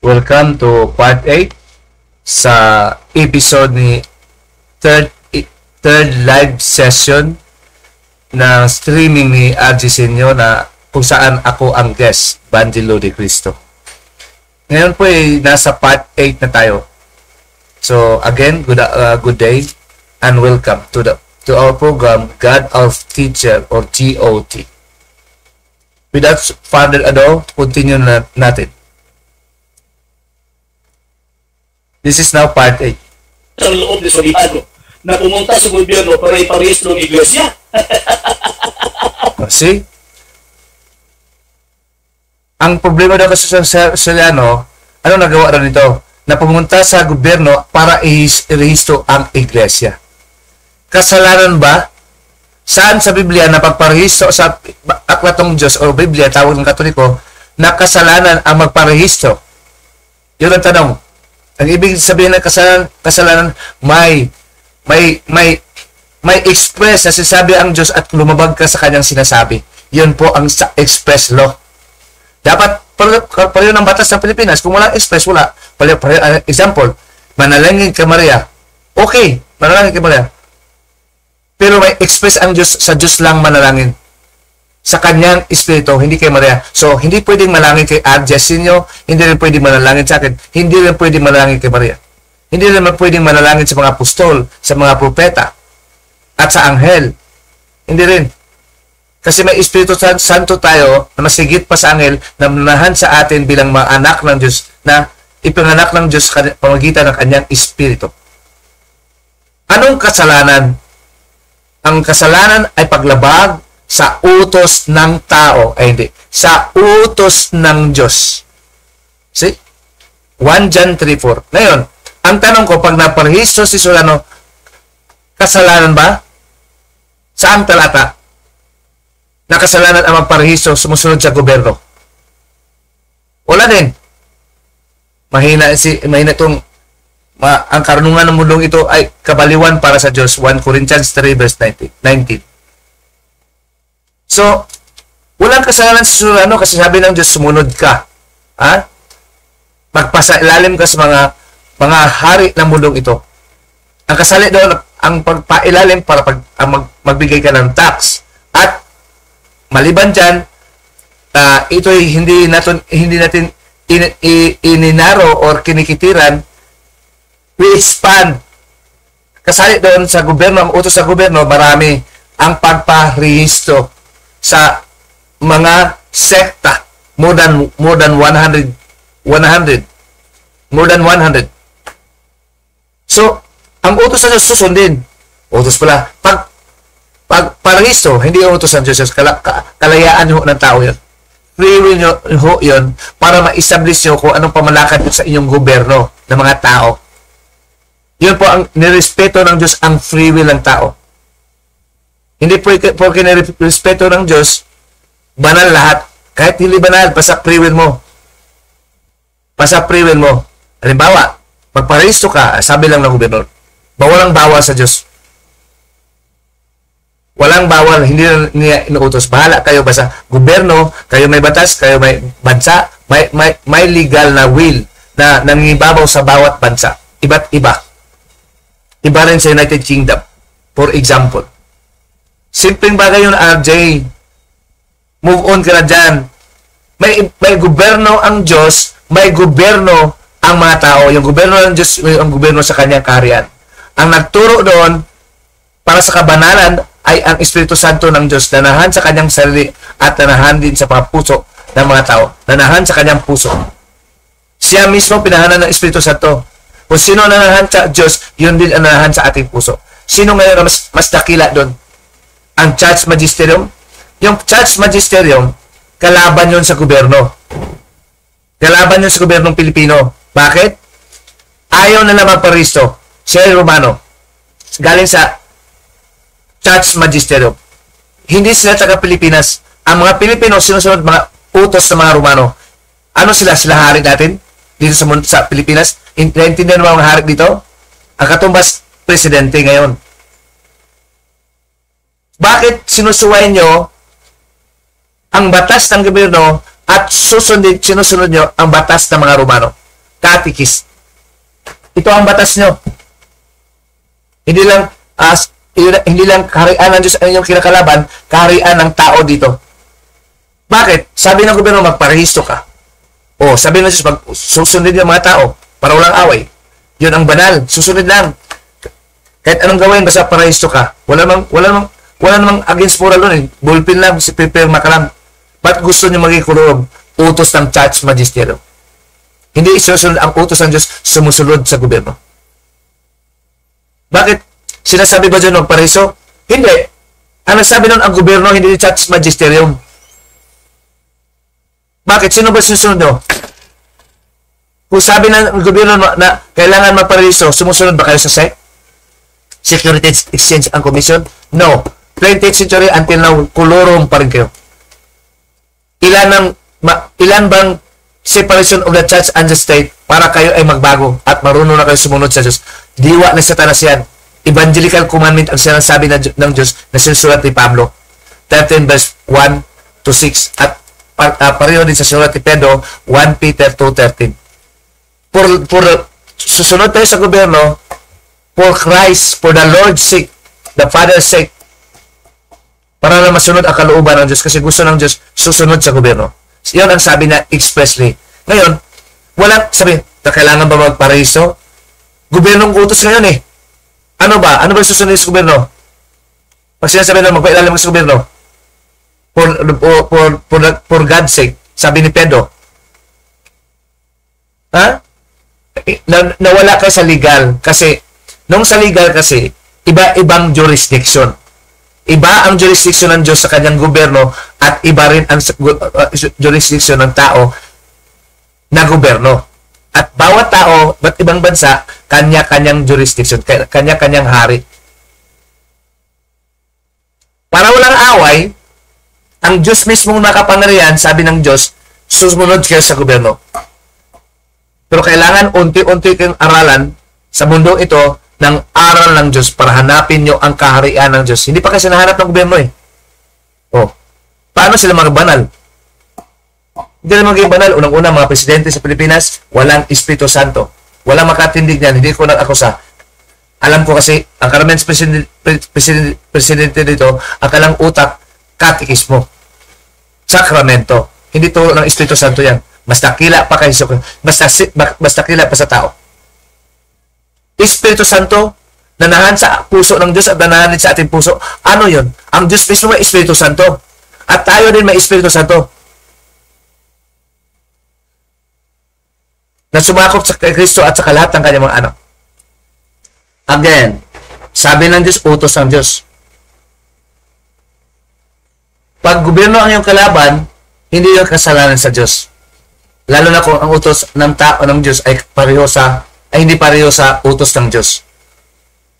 Welcome to part 8 sa episode ni third live session na streaming ni RG Senyo na kung saan ako ang guest, Banjelo de Cristo. Ngayon po ay nasa part 8 na tayo. So again, good day and welcome to our program God of Teacher or GOT. Without further ado, continue natin. This is now part 8. Ang loob ni Soliano na pumunta sa gobyerno para iparehistro ng iglesia. See? Ang problema daw kasi sa Soliano, ano nagawa rin ito? Na pumunta sa gobyerno para i-rehistro ang iglesia. Kasalanan ba? Saan sa Biblia na pagparehistro sa aklatong Diyos o Biblia, tawag ng Katoliko, na kasalanan ang magparehistro? Yun ang tanong. Ang ibig sabihin ng kasalanan, may express na sinasabi ang Diyos at lumabag ka sa kanyang sinasabi. Yun po ang express law. Dapat pareho ng batas ng Pilipinas. Kung walang express, wala. Example, manalangin ka Maria. Okay, manalangin ka Maria. Pero may express ang Diyos, sa Diyos lang manalangin. Sa kanyang espiritu, hindi kay Maria. So, hindi pwedeng manalangin kay RG Senyo, hindi rin pwedeng manalangin sa akin, hindi rin pwedeng manalangin kay Maria. Hindi rin pwedeng manalangin sa mga apostol, sa mga propeta, at sa anghel. Hindi rin. Kasi may Espiritu Santo tayo na mas higit pa sa anghel na manahan sa atin bilang mga anak ng Diyos na ipinganak ng Diyos sa pamagitan ng kanyang espiritu. Anong kasalanan? Ang kasalanan ay paglabag sa utos ng tao, ay hindi, sa utos ng Diyos. See? 1 John 3:4. Ngayon, ang tanong ko, pag naparehistro si Soliano, kasalanan ba? Saang talata? Na kasalanan ang magparehistro sumusunod sa gobyerno? Wala din. Mahina itong ang karunungan ng mundong ito ay kabaliwan para sa Diyos. 1 Corinthians 3 verse 19. So, walang kasalanan si Soliano kasi sabi ng Diyos, sumunod ka. Ha? Magpasa ilalim ka sa mga hari ng mundong ito. Ang kasali doon, ang pagpailalim para magbigay ka ng tax. At maliban dyan, ito ay hindi natin ininaro or kinikitiran. We expand. Kasali doon sa gobyerno, ang utos sa gobyerno, marami ang pagparehistro sa mga sekta. More than 100. More than 100. So, ang utos sa Diyos susundin. Utos pala. Pag parehistro, hindi yung utos ng Diyos. Kalayaan ho ng tao yun. Free will ho yun para ma-establish nyo kung anong pamalakad sa inyong gobyerno ng mga tao. Yun po ang nirespeto ng Diyos, ang free will ng tao. Hindi porque nirespeto ng Diyos, banal lahat. Kahit hindi banal, basta free will mo. Basta free will mo. Halimbawa, magparehistro ka, sabi lang ng gobyerno, walang bawal sa Diyos. Walang bawal, hindi niya inuutos. Bahala kayo, basta gobyerno, kayo may batas, kayo may bansa, may legal na will na nangibabaw sa bawat bansa. Iba't iba. Iba rin sa United Kingdom. For example. Simpleng bagay yun, RJ. Move on ka na dyan. May gobyerno ang Diyos, may gobyerno ang mga tao. Yung gobyerno ng Diyos, ang gobyerno sa kanyang kaharian. Ang nagturo doon, para sa kabanalan, ay ang Espiritu Santo ng Diyos, nanahan sa kanyang sarili at nanahan din sa mga puso ng mga tao. Nanahan sa kanyang puso. Siya mismo pinahanan ng Espiritu Santo. Kung sino nanahan sa Diyos, yun din ang nanahan sa ating puso. Sino ngayon na mas dakila doon? Ang Church Magisterium? Yung Church Magisterium, kalaban yun sa gobyerno. Kalaban yun sa gobyernong Pilipino. Bakit? Ayaw na naman paristo. Siya ay Romano. Galing sa Church Magisterium. Hindi sila taga Pilipinas. Ang mga Pilipino, sinusunod mga utos sa mga Romano. Ano sila? Sila hari natin? Dito sa Pilipinas? Naintindihan mo mga hari dito? Ang katumbas, presidente ngayon. Bakit sinusuway nyo ang batas ng gobyerno at sinusunod nyo ang batas ng mga Romano? Catechist. Ito ang batas nyo. Hindi lang kaharian ng Diyos ang inyong kinakalaban, kaharian ng tao dito. Bakit? Sabi ng gobyerno, magparehisto ka. O, sabi ng Diyos, susunod yung mga tao para walang away. Yun ang banal. Susunod lang. Kahit anong gawin, basta parehisto ka. Wala namang against moral doon eh. Bullpen lang, si pipirma ka lang. Ba't gusto nyo maging kulurog? Utos ng church magisterium. Hindi isusunod ang utos ng Diyos, sumusunod sa gobyerno. Bakit? Sinasabi ba dyan magparehisto? Hindi. Ang nagsabi nun ang gobyerno, hindi church magisterium. Bakit? Sino ba susunod nyo? Kung sabi ng gobyerno na kailangan magparehisto, sumusunod ba kayo sa SEC? Securities Exchange and Commission? No. 20th century until now, kulurong pa rin kayo. Ilan bang separation of the church and the state para kayo ay magbago at marunong na kayo sumunod sa Diyos? Diwa na Satanas yan. Evangelical commandment ang sinasabi ng Diyos na sinusulat ni Pablo. 13 verse 1 to 6. At pareho din sa sulat ni Pedro, 1 Peter 2:13. Susunod tayo sa gobyerno for Christ, for the Lord's sake, the Father's sake, para na masunod ang kalooban ng Diyos kasi gusto ng Diyos susunod sa gobyerno. Yun ang sabi na expressly. Ngayon, sabi, kailangan ba magparehisto? Gobyernong utos ngayon eh. Ano ba? Ano ba susunod sa gobyerno? Pag sinasabi na magpailalim sa gobyerno, for God's sake, sabi ni Pedro, nawala ka sa legal kasi, nung sa legal kasi, iba-ibang jurisdiction. Iba ang jurisdiction ng Diyos sa kanyang gobyerno at iba rin ang jurisdiction ng tao na gobyerno. At bawat tao, ba't ibang bansa, kanya-kanyang jurisdiction, kanya-kanyang hari. Para walang away, ang Diyos mismong nakapangyarihan, sabi ng Diyos, sumunod kayo sa gobyerno. Pero kailangan unti-unti kayong aralan sa mundo ito ng aral ng Diyos para hanapin nyo ang kaharian ng Diyos. Hindi pa kasi nahanap ng gobyerno eh. Paano sila magbanal? Hindi na maging banal. Unang-una, mga presidente sa Pilipinas, walang Espiritu Santo. Walang makatindig niyan. Hindi ko nag-akusa. Alam ko kasi, ang karamihan presidente dito, ang kalang utak, katekismo. Sakramento. Hindi to ng Espiritu Santo yan. Mas dakila pa kayo. Mas dakila pa sa tao. Espiritu Santo, nanahan sa puso ng Diyos at nanahan sa ating puso. Ano yun? Ang Diyos mismo may Espiritu Santo. At tayo din may Espiritu Santo. Na sumakop sa Kristo at sa lahat ng kanyang mga anak. Again, sabi ng Diyos, utos ng Diyos. Pag gobyerno ang iyong kalaban, hindi yung kasalanan sa Diyos. Lalo na kung ang utos ng tao ng Diyos ay hindi pareho sa utos ng Diyos.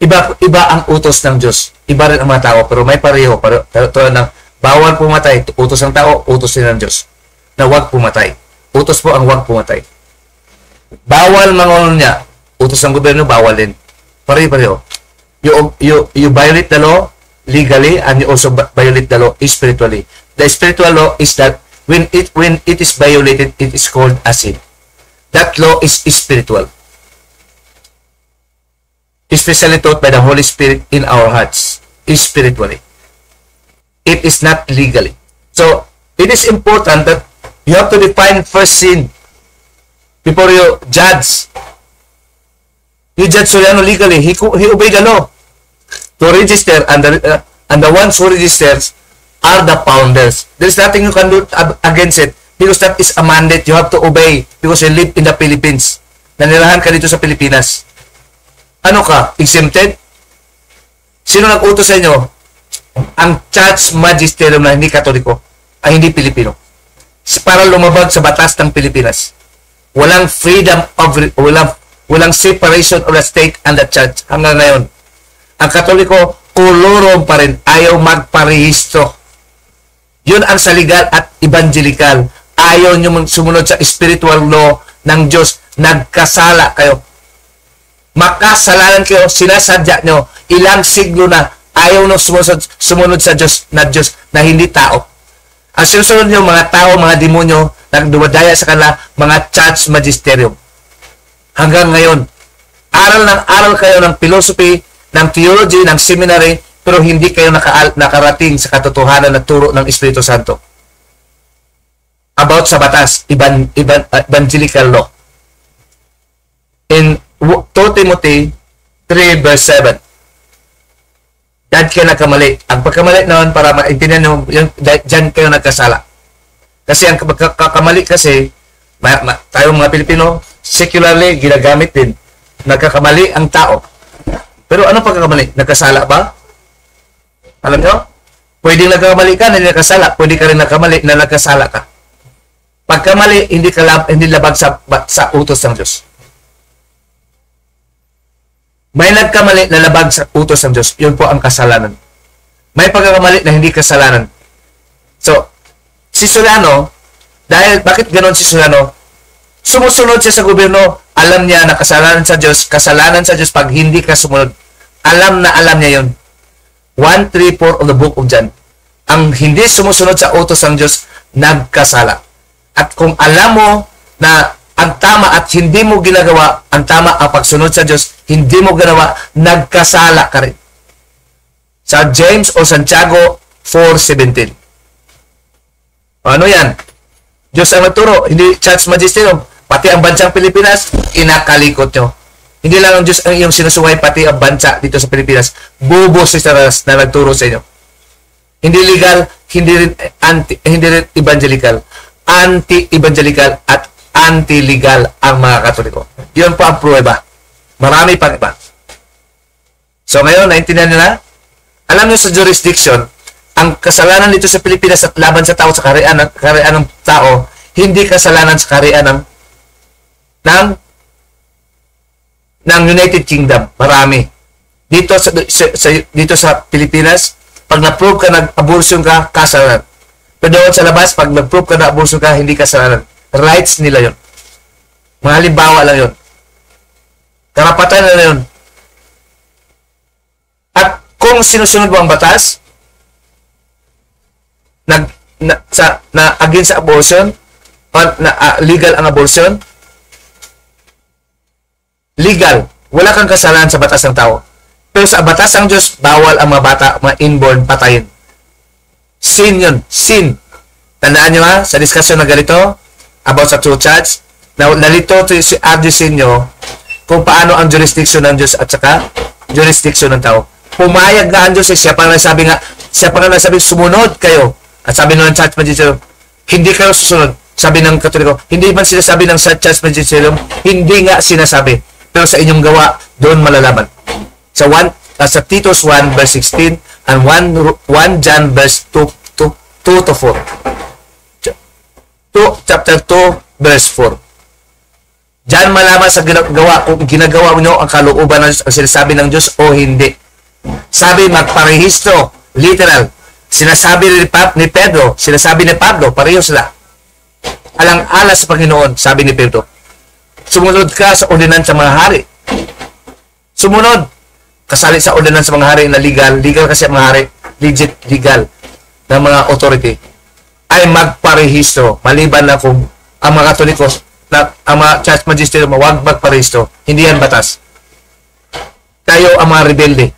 Iba ang utos ng Diyos. Iba rin ang mga tao, pero may pareho. Pero ng bawal pumatay, utos ng tao, utos din ng Diyos. Na huwag pumatay. Utos po ang huwag pumatay. Bawal mangunya. Utos ng gobyerno, bawal din. Pareho. You violate the law legally and you also violate the law spiritually. The spiritual law is that when it is violated, it is called a sin. That law is spiritual. Especially taught by the Holy Spirit in our hearts, spiritually. It is not legally. So, it is important that you have to define first sin before you judge. You judge Soriano legally. He obeyed the law to register, and the ones who registers are the founders. There is nothing you can do against it because that is a mandate you have to obey because you live in the Philippines. Nanirahan ka dito sa Pilipinas. Ano ka? Exempted? Sino nag-utos sa inyo? Ang church magisterium na hindi Katoliko ay hindi Pilipino. Para lumabag sa batas ng Pilipinas. Walang freedom of walang separation of the state and the church hanggang ngayon. Ang Katoliko, kulurong pa rin, ayaw magparehistro. Yun ang sa legal at evangelical. Ayaw nyo sumunod sa spiritual law ng Diyos. Nagkasala kayo. Makasalanan kayo, sinasadya nyo, ilang siglo na ayaw nyo sumunod sa Diyos na hindi tao. Ang sinusunod nyo, mga tao, mga demonyo, nagdumadaya sa kanila, mga church magisterium. Hanggang ngayon, aral kayo ng philosophy, ng theology, ng seminary, pero hindi kayo nakarating sa katotohanan na turo ng Espiritu Santo about sa batas, evangelical law. In 2 Timothy 3 verse 7, dyan kayo nagkamali. Ang pagkamali naman, para maintindihan nyo, dyan kayo nagkasala. Kasi ang pagkakamali kasi, tayong mga Pilipino, secularly, ginagamit din. Nagkakamali ang tao. Pero ano pagkakamali? Nagkasala ba? Alam nyo? Pwedeng nagkakamali ka na nagkasala. Pwede ka rin nagkamali na nagkasala ka. Pagkamali, hindi labag sa utos ng Diyos. May nagkamali na labag sa utos ng Diyos. Yun po ang kasalanan. May pagkakamali na hindi kasalanan. So, si Soriano, dahil bakit ganon si Soriano? Sumusunod siya sa gobyerno. Alam niya na kasalanan sa Diyos pag hindi ka sumunod. Alam niya yun. 1:3-4 of the book of John. Ang hindi sumusunod sa utos ng Diyos, nagkasala. At kung alam mo na ang tama at hindi mo ginagawa, ang tama ang pagsunod sa Diyos, hindi mo ginawa, nagkasala ka rin. Sa James o Santiago 4:17. Ano yan? Diyos ang nagturo, hindi Church Magisterium. Pati ang bansang Pilipinas, inakalikot nyo. Hindi lang ang Diyos ang iyong sinusuway, pati ang bansa dito sa Pilipinas. Bobo si Saras na nagturo sa inyo. Hindi legal, hindi rin evangelical. Anti-evangelical at anti-legal ang mga Katoliko. Yun po ang pruweba. Marami pang iba. So ngayon, naintindihan nyo na? Alam nyo sa jurisdiction, ang kasalanan dito sa Pilipinas at laban sa tao, sa kaharian ng tao, hindi kasalanan sa kaharian ng United Kingdom. Marami. Dito sa Pilipinas, pag na-prove ka nag-abortion ka, kasalanan. Pero doon sa labas, pag nag-prove ka na-abortion ka, hindi kasalanan. Rights nila yon. Mga halimbawa lang yon. Karapatan nila yon. At kung sinusunod mo ang batas, na against sa abortion, legal ang abortion, legal. Wala kang kasalanan sa batas ng tao. Pero sa batas ng Diyos, bawal ang mga bata, mga inborn, patayin. Sin yun. Sin. Tandaan nyo ha, sa discussion na ganito, about sa true church, nalito si Ardisinyo kung paano ang jurisdiction ng Diyos at saka jurisdiction ng tao. Pumayag na ang Diyos, siya pa nga nagsabi, sumunod kayo. At sabi ng Church Magisterium, hindi kayo susunod. Sabi ng Katoliko, hindi man sinasabi ng Church Magisterium, hindi nga sinasabi. Pero sa inyong gawa, doon malalaman. Sa Titus 1 verse 16 and 1 John verse 2 to 4. Chapter 2 verse 4. Diyan malaman sa ginagawa, kung ginagawa nyo ang kalooban ng Diyos, ang sinasabi ng Diyos o hindi. Sabi, magparehistro, literal. Sinasabi ni Pedro, sinasabi ni Pablo, pareho sila. Alang-alas sa Panginoon, sabi ni Pedro. Sumunod ka sa ordinansa ng mga hari. Sumunod. Kasali sa ordinansa ng mga hari na legal. Legal kasi ang mga hari. Legit, legal. Ng mga authority. Ay magparehistro. Maliban na kung ang mga Katolikos, ang mga Church Magisterium, huwag magparehistro. Hindi yan batas. Kayo ang mga rebelde.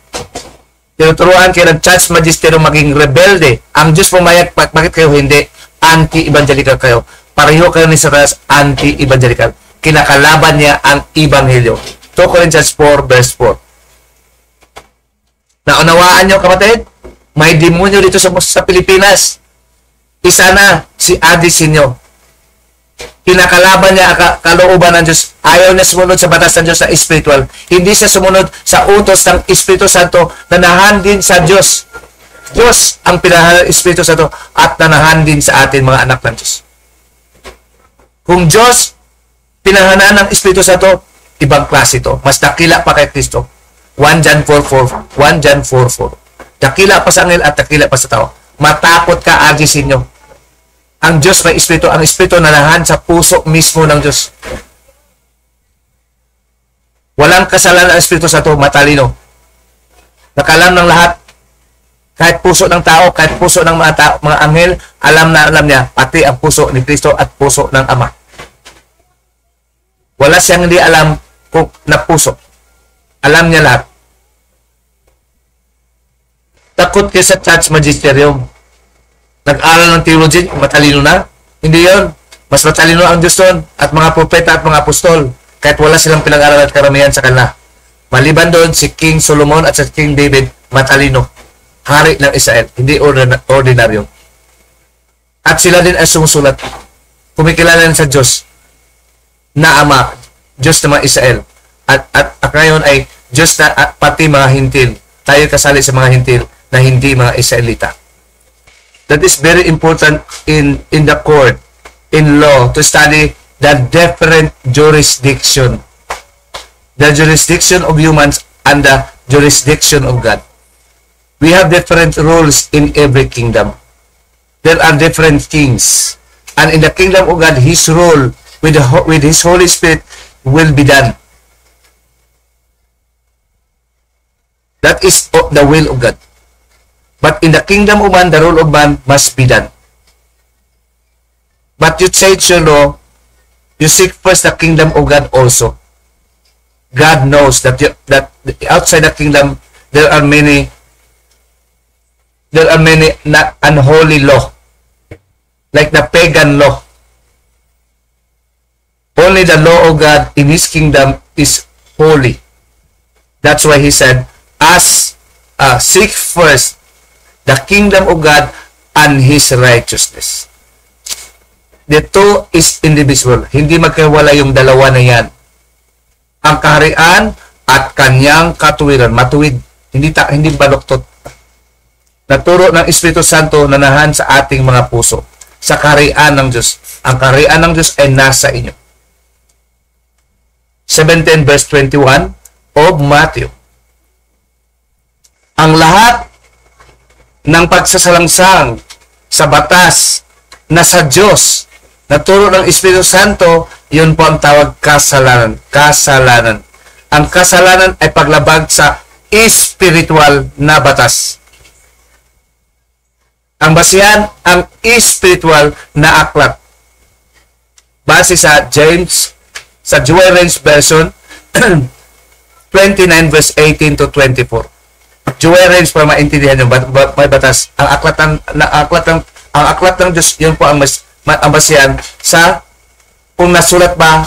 Tinuturuan kayo ng Church Magisterium maging rebelde. Ang Diyos pumayag, bakit kayo hindi? Anti-evangelical kayo. Pareho kayo ni Saras, anti-evangelical. Kinakalaban niya ang Ebanghelyo. 2 Corinthians 4 verse 4. Naunawaan niyo, kapatid? May demonyo dito sa Pilipinas. Isa na, si Ardisinyo. Kinakalaban niya ang kalooban ng Diyos. Ayaw niya sumunod sa batas ng Diyos na spiritual. Hindi siya sumunod sa utos ng Espiritu Santo na nahandin sa Diyos. Diyos ang pinahalaan ng Espiritu Santo at nanahandin sa atin mga anak ng Diyos. Kung Diyos pinahalaan ng Espiritu Santo, ibang klase ito. Mas dakila pa kay Kristo. 1 John 4:4. 1 John 4:4. Dakila pa sa angel at dakila pa sa tao. Matakot ka, Ardisinyo. Ang Diyos may Espiritu. Ang Espiritu nanahan sa puso mismo ng Diyos. Walang kasalanan ang Espiritu Santo, matalino. Nakalam ng lahat. Kahit puso ng tao, kahit puso ng mga anghel, alam niya, pati ang puso ni Kristo at puso ng Ama. Wala siyang hindi alam na puso. Alam niya lahat. Takot kayo sa church magisterium. Nag-aral ng theology, matalino na. Hindi yon. Mas matalino ang Diyos doon at mga propeta at mga apostol. Kahit wala silang pinag-aral at karamihan sa kanila. Maliban doon, si King Solomon at si King David, matalino. Hari ng Israel. Hindi ordinaryo. At sila din ay sumusulat. Kumikilala sa Diyos na Ama, Diyos ng mga Israel. At ngayon ay Diyos na pati mga hintil. Tayo kasali sa mga hintil na hindi mga Israelita. That is very important in the court, in law, to study the different jurisdiction. The jurisdiction of humans and the jurisdiction of God. We have different rules in every kingdom. There are different kings. And in the kingdom of God, His rule with His Holy Spirit will be done. That is the will of God. But in the kingdom of man, the rule of man must be done. But you change your law, you seek first the kingdom of God also. God knows that outside the kingdom there are many not unholy law, like the pagan law. Only the law of God in His kingdom is holy. That's why He said, seek first the kingdom of God and His righteousness. The two is indivisible. Hindi magkawala yung dalawa na yan. Ang kaharian at kanyang katuwiran. Matuwid. Hindi baluktot. Naturo ng Espiritu Santo na nahan sa ating mga puso. Sa kaharian ng Diyos. Ang kaharian ng Diyos ay nasa inyo. 17 verse 21 of Matthew. Ang lahat ng pagsasalangsang sa batas na sa Diyos, naturo ng Espiritu Santo, yun po ang tawag kasalanan. Kasalanan. Ang kasalanan ay paglabag sa spiritual na batas. Ang basihan, ang spiritual na aklat. Base sa James, sa Joy Range Version, 29 verse 18 to 24. Joy Range para maintindihan yung may batas. Ang aklat ng Diyos, yun po ang basihan sa kung nasulat ba,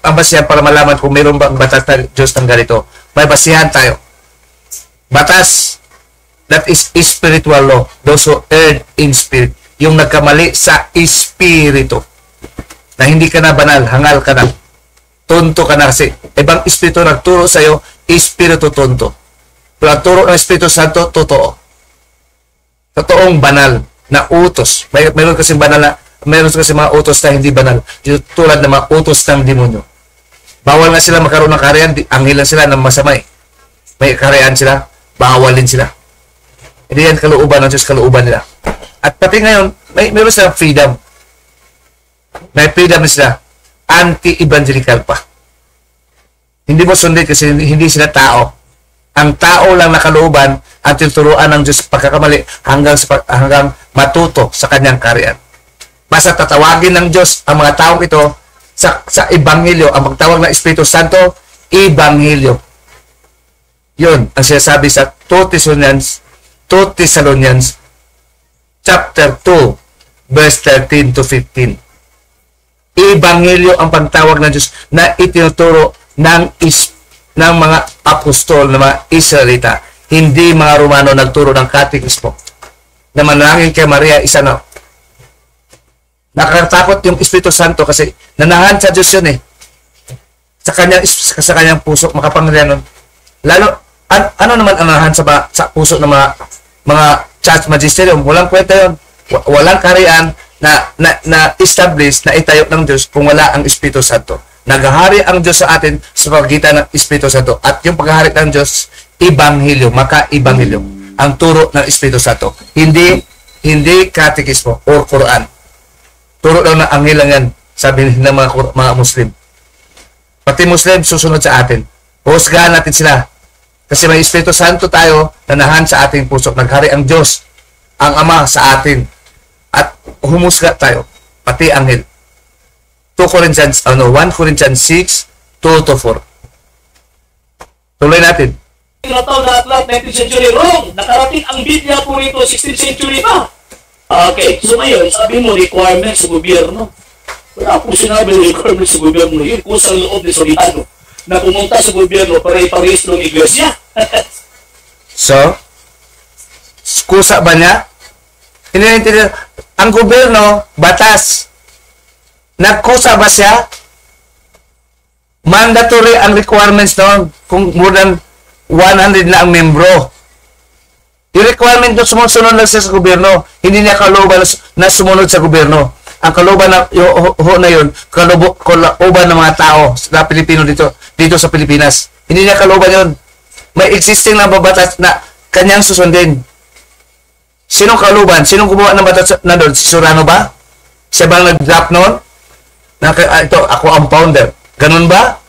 ang basihan para malaman kung mayroon ba ang batas ng Diyos ng ganito. May basihan tayo. Batas, that is spiritual law. Those who erred in spirit. Yung nagkamali sa espiritu. Na hindi ka na banal, hangal ka na. Tonto ka na kasi. Ibang espiritu nagturo sa'yo, espiritu tonto. Pero ang turo ng Espiritu Santo, totoo. Totoong banal na utos. Mayroon kasi mga utos na hindi banal. Yung tulad ng mga utos ng demonyo. Bawal nga sila magkaroon ng kaharian, anghilan sila ng masamay. May kaharian sila, bawalin sila. Hindi yan kalooban ng Diyos, kalooban nila. At pati ngayon, mayroon silang freedom. May freedom na sila. Anti-evangelical pa. Hindi mo sundin kasi hindi sila tao. Ang tao lang nakalooban at tinuturuan ng Diyos pagkakamali hanggang matuto sa kanyang kaharian. Basta tatawagin ng Diyos ang mga taong ito sa Ebanghelyo. Ang magtawag ng Espiritu Santo, Ebanghelyo. Yun ang sinasabi sa 2 Thessalonians chapter 2 verse 13 to 15. Ebanghelyo ang pagtawag ng Diyos na itinuturo ng mga apostol, ng mga Israelita. Hindi mga Romano nagturo ng katekismo. Na manalangin kay Maria, isa na. Nakakatakot yung Espiritu Santo kasi nanahan sa Diyos yun eh. Sa kanyang puso, makapangyarihan nun. Lalo, ano naman ang nanahan sa puso ng mga church magisterium? Walang kwenta yun. Walang kaharian na establish, na itayo ng Diyos kung wala ang Espiritu Santo. Naghahari ang Diyos sa atin sa paggitan ng Espiritu Santo. At yung paghahari ng Diyos, Ebanghelyo, maka-Ebanghelyo. Ang turo ng Espiritu Santo. Hindi katekismo or Quran. Turo lang ng anghel lang yan, sabi ng mga Muslim. Pati Muslim, susunod sa atin. Husgahan natin sila. Kasi may Espiritu Santo tayo na nahan sa ating puso. Naghari ang Diyos, ang Ama sa atin. At humusga tayo, pati anghel. 1 Corinthians 6, 2 to 4. Tuloy natin. Tinatawag na lahat 19th century. Wrong! Nakarating ang Biblia po rito 16th century pa. Okay, so ngayon, sabi mo, requirements sa gobyerno. Wala po sinabi ng requirements sa gobyerno. Yun kusang loob ni Soldado na pumunta sa gobyerno para iparehistro ng iglesia. So, kusa ba niya? Hindi, ang gobyerno, batas. Nagkusa ba siya? Mandatory ang requirements noon kung more than 100 na ang membro. Yung requirement doon sumusunod lang siya sa gobyerno. Hindi niya kalooban na sumunod sa gobyerno. Ang kalooban na, na yun, kalooban ng mga tao na Pilipino dito sa Pilipinas. Hindi niya kalooban yun. May existing na babatas na kanyang susundin. Sinong kalooban? Sinong gumawa ng batas na doon? Si Surano ba? Siya bang nag-drop noon? Ito, ako ang founder. Ganun ba?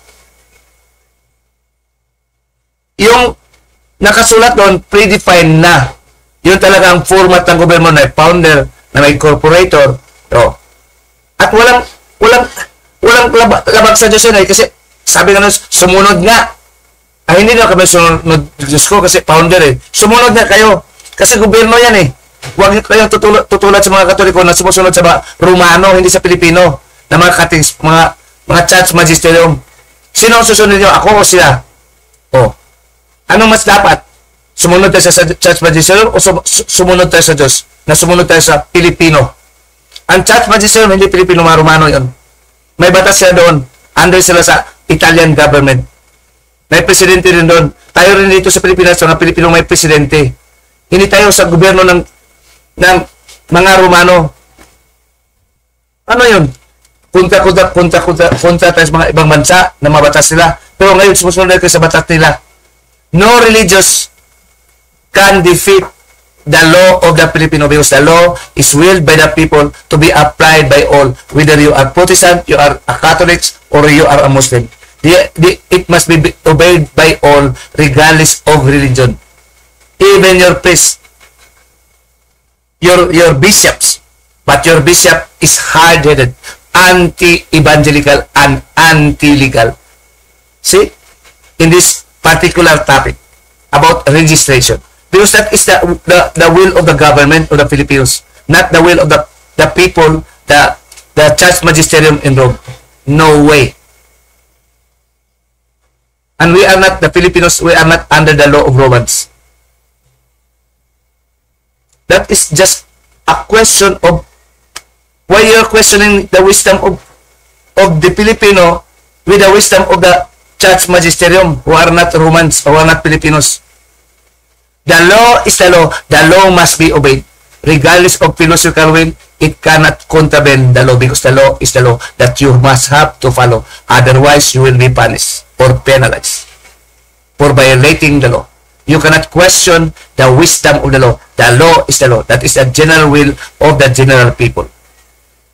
Yung nakasulat doon, predefined na. Yun talaga ang format ng gobyerno na founder, na may corporator. So, at walang labag sa Diyos yun kasi sabi nga nun, sumunod nga. Ay, hindi na kami sumunod Diyos ko kasi founder eh. Sumunod nga kayo. Kasi gobyerno yan eh. Huwag kayong tutulad sa mga Katoliko na sumusunod sa mga Romano, hindi sa Pilipino, na mga katings, mga church magisterium. Sino ang susunod nyo? Ako o sila? O. Anong mas dapat? Sumunod tayo sa church magisterium o sumunod tayo sa Diyos? Na sumunod tayo sa Pilipino. Ang church magisterium, hindi Pilipino, mga Romano yun. May batas sila doon. Under sila sa Italian government. May presidente rin doon. Tayo rin dito sa Pilipinas, mga Pilipino may presidente. Hindi tayo sa gobyerno ng mga Romano. Ano yun? Punta tayo sa mga ibang bansa na mabatas nila. Pero ngayon, sumusunod kayo sa batas nila. No religious can defeat the law of the Filipino because the law is willed by the people to be applied by all. Whether you are Protestant, you are a Catholic, or you are a Muslim. It must be obeyed by all regardless of religion. Even your priest, your bishops, but your bishop is hard-headed, anti-evangelical, and anti-legal. See, in this particular topic about registration, because that is the will of the government of the Philippines, not the will of the people, the church magisterium in Rome. No way. And we are not, the Filipinos, we are not under the law of Romans. That is just a question of why you're questioning the wisdom of the Filipino with the wisdom of the church magisterium who are not Romans, who are not Filipinos. The law is the law. The law must be obeyed. Regardless of philosophical will, it cannot contravene the law because the law is the law that you must have to follow. Otherwise, you will be punished or penalized for violating the law. You cannot question the wisdom of the law. The law is the law. That is the general will of the general people.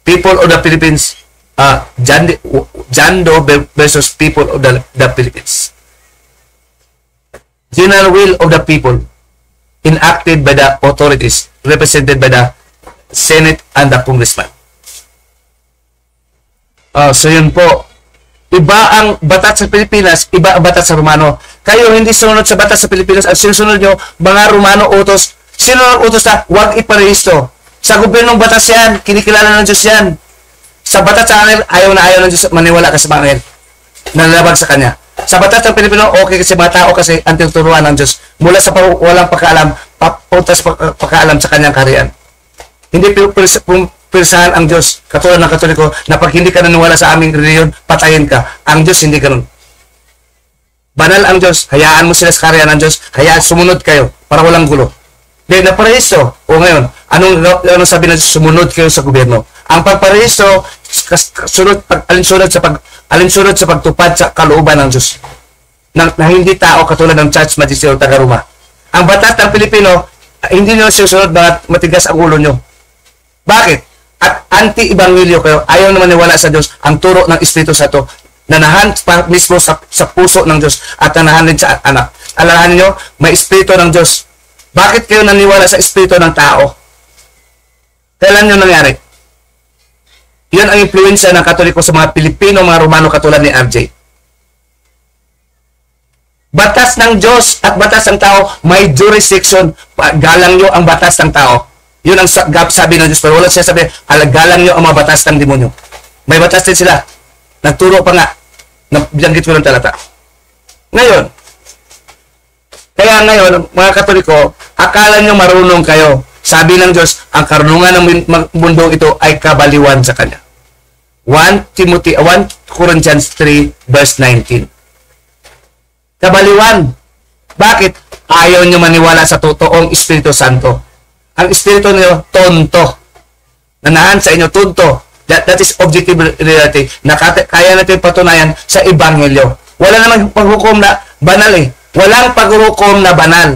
People of the Philippines, Jando versus people of the Philippines. General will of the people enacted by the authorities represented by the Senate and the Congressman. So yun po. Iba ang batas sa Pilipinas, iba ang batas sa Romano. Kayo hindi sunod sa batas sa Pilipinas at sinusunod nyo, mga Romano utos. Sino ang utos na huwag iparehisto? Sa gobyernong batas yan, kinikilala ng Diyos yan. Sa batas sa Angel, ayaw ng Diyos maniwala ka sa mga Angel. Nanlalabag sa Kanya. Sa batas ng Pilipino, okay kasi mga tao kasi ang tinuturuan ng Diyos. Mula sa walang pagkaalam, papunta sa pagkaalam sa Kanyang kaharian. Hindi pirsahan ang Diyos, katulad ng Katoliko, na pag hindi ka naniwala sa aming reliyon, patayin ka. Ang Diyos hindi ganun. Banal ang Diyos, hayaan mo sila sa kaharian ng Diyos, hayaan sumunod kayo para walang gulo. Dahil naparehisto, o ngayon, anong sabi na sumunod kayo sa gobyerno? Ang pagparehisto, alinsunod sa pagtupad sa kalooban ng Diyos na hindi tao katulad ng church magisterium taga Roma. Ang batas ng Pilipino, hindi nyo susunod na matigas ang ulo nyo. Bakit? At anti-evangelyo kayo, ayaw naman niwala sa Diyos ang turo ng Espiritu Santo nanahan pa mismo sa puso ng Diyos at nanahan din sa anak. Alalahanin nyo, may Espiritu ng Diyos. Bakit kayo naniwala sa Espiritu ng tao? Kailan nyo nangyari? Yan ang influensya ng Katoliko sa mga Pilipino, mga Romano katulad ni RJ. Batas ng Diyos at batas ng tao, may jurisdiction. Galang nyo ang batas ng tao. Yun ang sabi ng Diyos. Pero wala siya sabi, galang nyo ang mga batas ng demonyo. May batas din sila. Nagturo pa nga. Bilanggit ko ng talata. Ngayon, kaya ngayon, mga Katoliko, akala nyo marunong kayo. Sabi ng Diyos, ang karunungan ng mundo ito ay kabaliwan sa Kanya. 1 Corinthians 3 verse 19. Kabaliwan. Bakit? Ayaw nyo maniwala sa totoong Espiritu Santo. Ang Espiritu nyo, tonto. Nanahan sa inyo, tonto. That is objective reality na kaya natin patunayan sa Ebanghelyo. Wala namang paghukom na banal eh. Walang paghukom na banal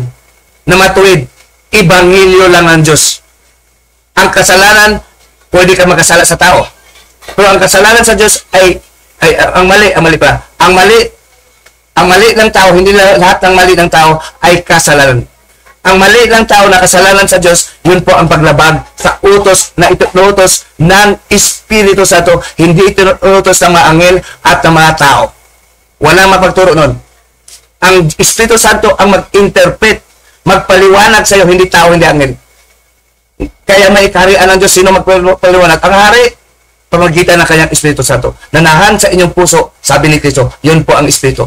na matuwid. Ebanghelyo lang ng Diyos. Ang kasalanan, pwede ka magkasala sa tao. Pero ang kasalanan sa Diyos ay ang mali pa. Ang mali ng tao, hindi lahat ng mali ng tao ay kasalanan. Ang mali ng tao na kasalanan sa Diyos, yun po ang paglabag sa utos na itututos ng Espiritu Santo, hindi itututos ng mga anghel at ng mga tao. Walang mapagturo nun. Ang Espiritu Santo ang mag-interpret, magpaliwanag sa iyo, hindi tao, hindi anghel. Kaya may kaharian ng Diyos, sino magpaliwanag? Ang hari, pamagitan ng kanyang Espiritu Santo. Nanahan sa inyong puso, sabi ni Kristo, yun po ang Espiritu.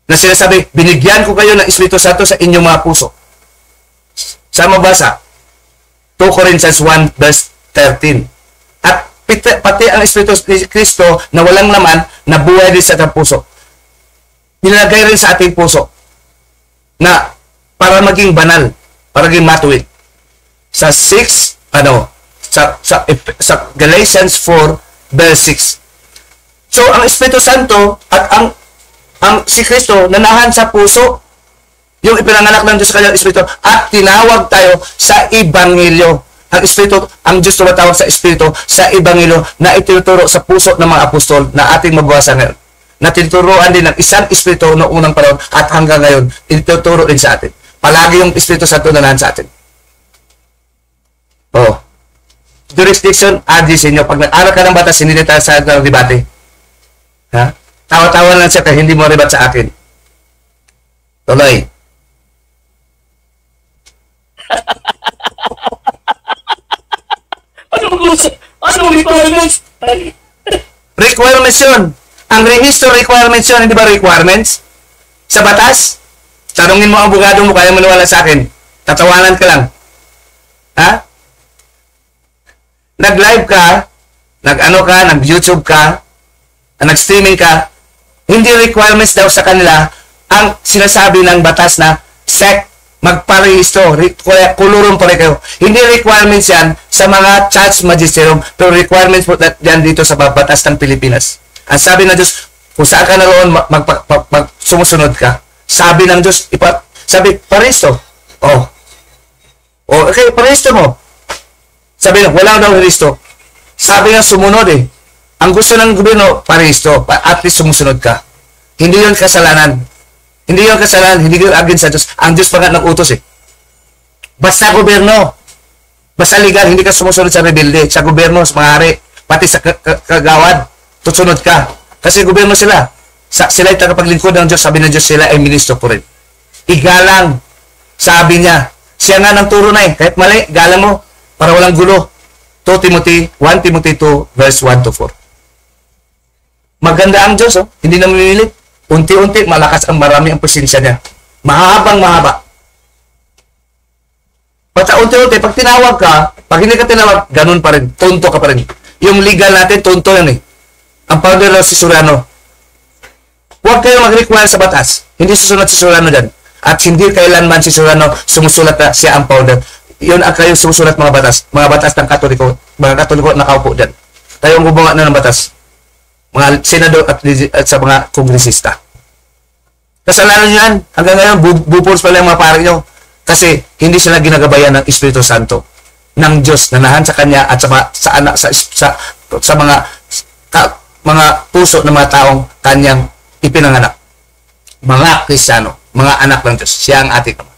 Na sinasabi, binigyan ko kayo ng Espiritu Santo sa inyong mga puso. Sa mabasa, 2 Corinthians 1 verse 13. At pati ang Espiritu ni Kristo na walang laman, na buhay din sa ating puso. Nilagay rin sa ating puso na para maging banal, para maging matuwid. Sa Galatians 4 verse 6. So, ang Espiritu Santo at ang si Kristo nanahan sa puso, yung ipinanganak ng Diyos kanyang Espiritu, at tinawag tayo sa Ebanghelyo. Ang Espiritu, ang Diyos tumatawag sa Espiritu sa Ebanghelyo na itinuturo sa puso ng mga apostol na ating mababasa ngayon. Na tinuturuan din ng isang Espiritu noong unang panahon at hanggang ngayon, itinuturo din sa atin. Palagi yung Espiritu Santo nanahan sa atin. Oh. Jurisdiction, adi sa inyo. Pag nag-aral ka ng batas, hindi na tayo sa debate. Ha? Tawa-tawa lang siya kaya hindi mo ribat sa akin. Tuloy. Anong requirements? Requirements yun. Ang rehistro requirements yun, hindi ba requirements? Sa batas? Tanungin mo ang abogado mo, kaya maniwala sa akin. Tatawanan ka lang. Ha? Nag-live ka, nag-YouTube ka, nag-streaming ka, hindi requirements daw sa kanila ang sinasabi ng batas na magparehistro, kulurum pa rin kayo. Hindi requirements yan sa mga church magisterium, pero requirements po yan dito sa batas ng Pilipinas. Ang sabi ng Diyos, kung saan ka naroon, sumusunod ka. Sabi ng Diyos, parehistro. Okay, parehistro mo. Sabi na, wala daw rehistro. Sabi nga, sumunod eh. Ang gusto ng gobyerno, parehistro. At least sumusunod ka. Hindi yun kasalanan. Hindi yun kasalanan. Hindi yun against sa Diyos. Ang Diyos pa nga nag-utos eh. Basta gobyerno. Basta legal. Hindi ka sumusunod sa rebelde. Sa gobyerno, sa mga hari. Pati sa kagawad. Tutunod ka. Kasi gobyerno sila. Sila ay tagapaglingkod ng Diyos. Sabi ng Diyos, sila ay ministro po rin. Igalang. Sabi niya. Siya nga ng turo na eh. Kahit mali, galang mo. Para walang gulo. 1 Timothy 2 verse 1 to 4. Maganda ang Diyos, hindi na mamilit. Unti-unti, malakas ang marami ang presensya niya. Mahabang mahaba. Basta unti-unti, pag tinawag ka, pag hindi ka tinawag, ganun pa rin. Tonto ka pa rin. Yung legal natin, tonto yan eh. Ang founder na si Soriano. Huwag kayo mag-require sa batas. Hindi susunod si Soriano dyan. At hindi kailanman si Soriano sumusulat na siya ang founder. Yun ang kayo sumusulat mga batas ng Katoliko, mga Katoliko nakaupo dyan. Tayo ang gumawa na ng batas. Mga senador at sa mga kongresista. Kasalanan nyo yan. Hanggang ngayon, bupols pa lang mga pare nyo. Kasi hindi sila ginagabayan ng Espiritu Santo ng Diyos na nahan sa Kanya at sa mga puso ng mga taong Kanyang ipinanganak. Mga Kristiyano, mga anak ng Diyos. Siya ang ating Ama.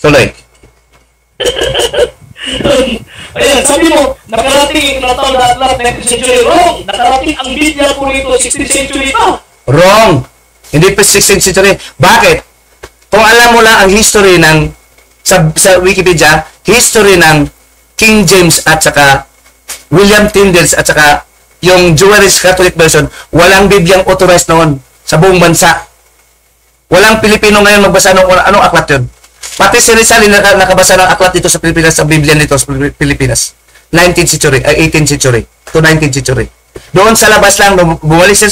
Tuloy. Ayan, sabi mo, nakarating na taon na lahat 19th century. Wrong. Nakarating ang Biblia po rito 16th century pa. Wrong. Hindi pa 16th century. Bakit? Kung alam mo lang ang history ng sa Wikipedia, history ng King James at saka William Tyndale at saka yung Jewish Catholic version, walang Bibliang authorized noon sa buong bansa. Walang Pilipino ngayon magbasa ng anong aklat yun. Pati si Rizal nakabasa ng aklat dito sa Pilipinas, sa Biblia nito sa Pilipinas. 19th century, 18th century to 19th century. Doon sa labas lang, bumalik si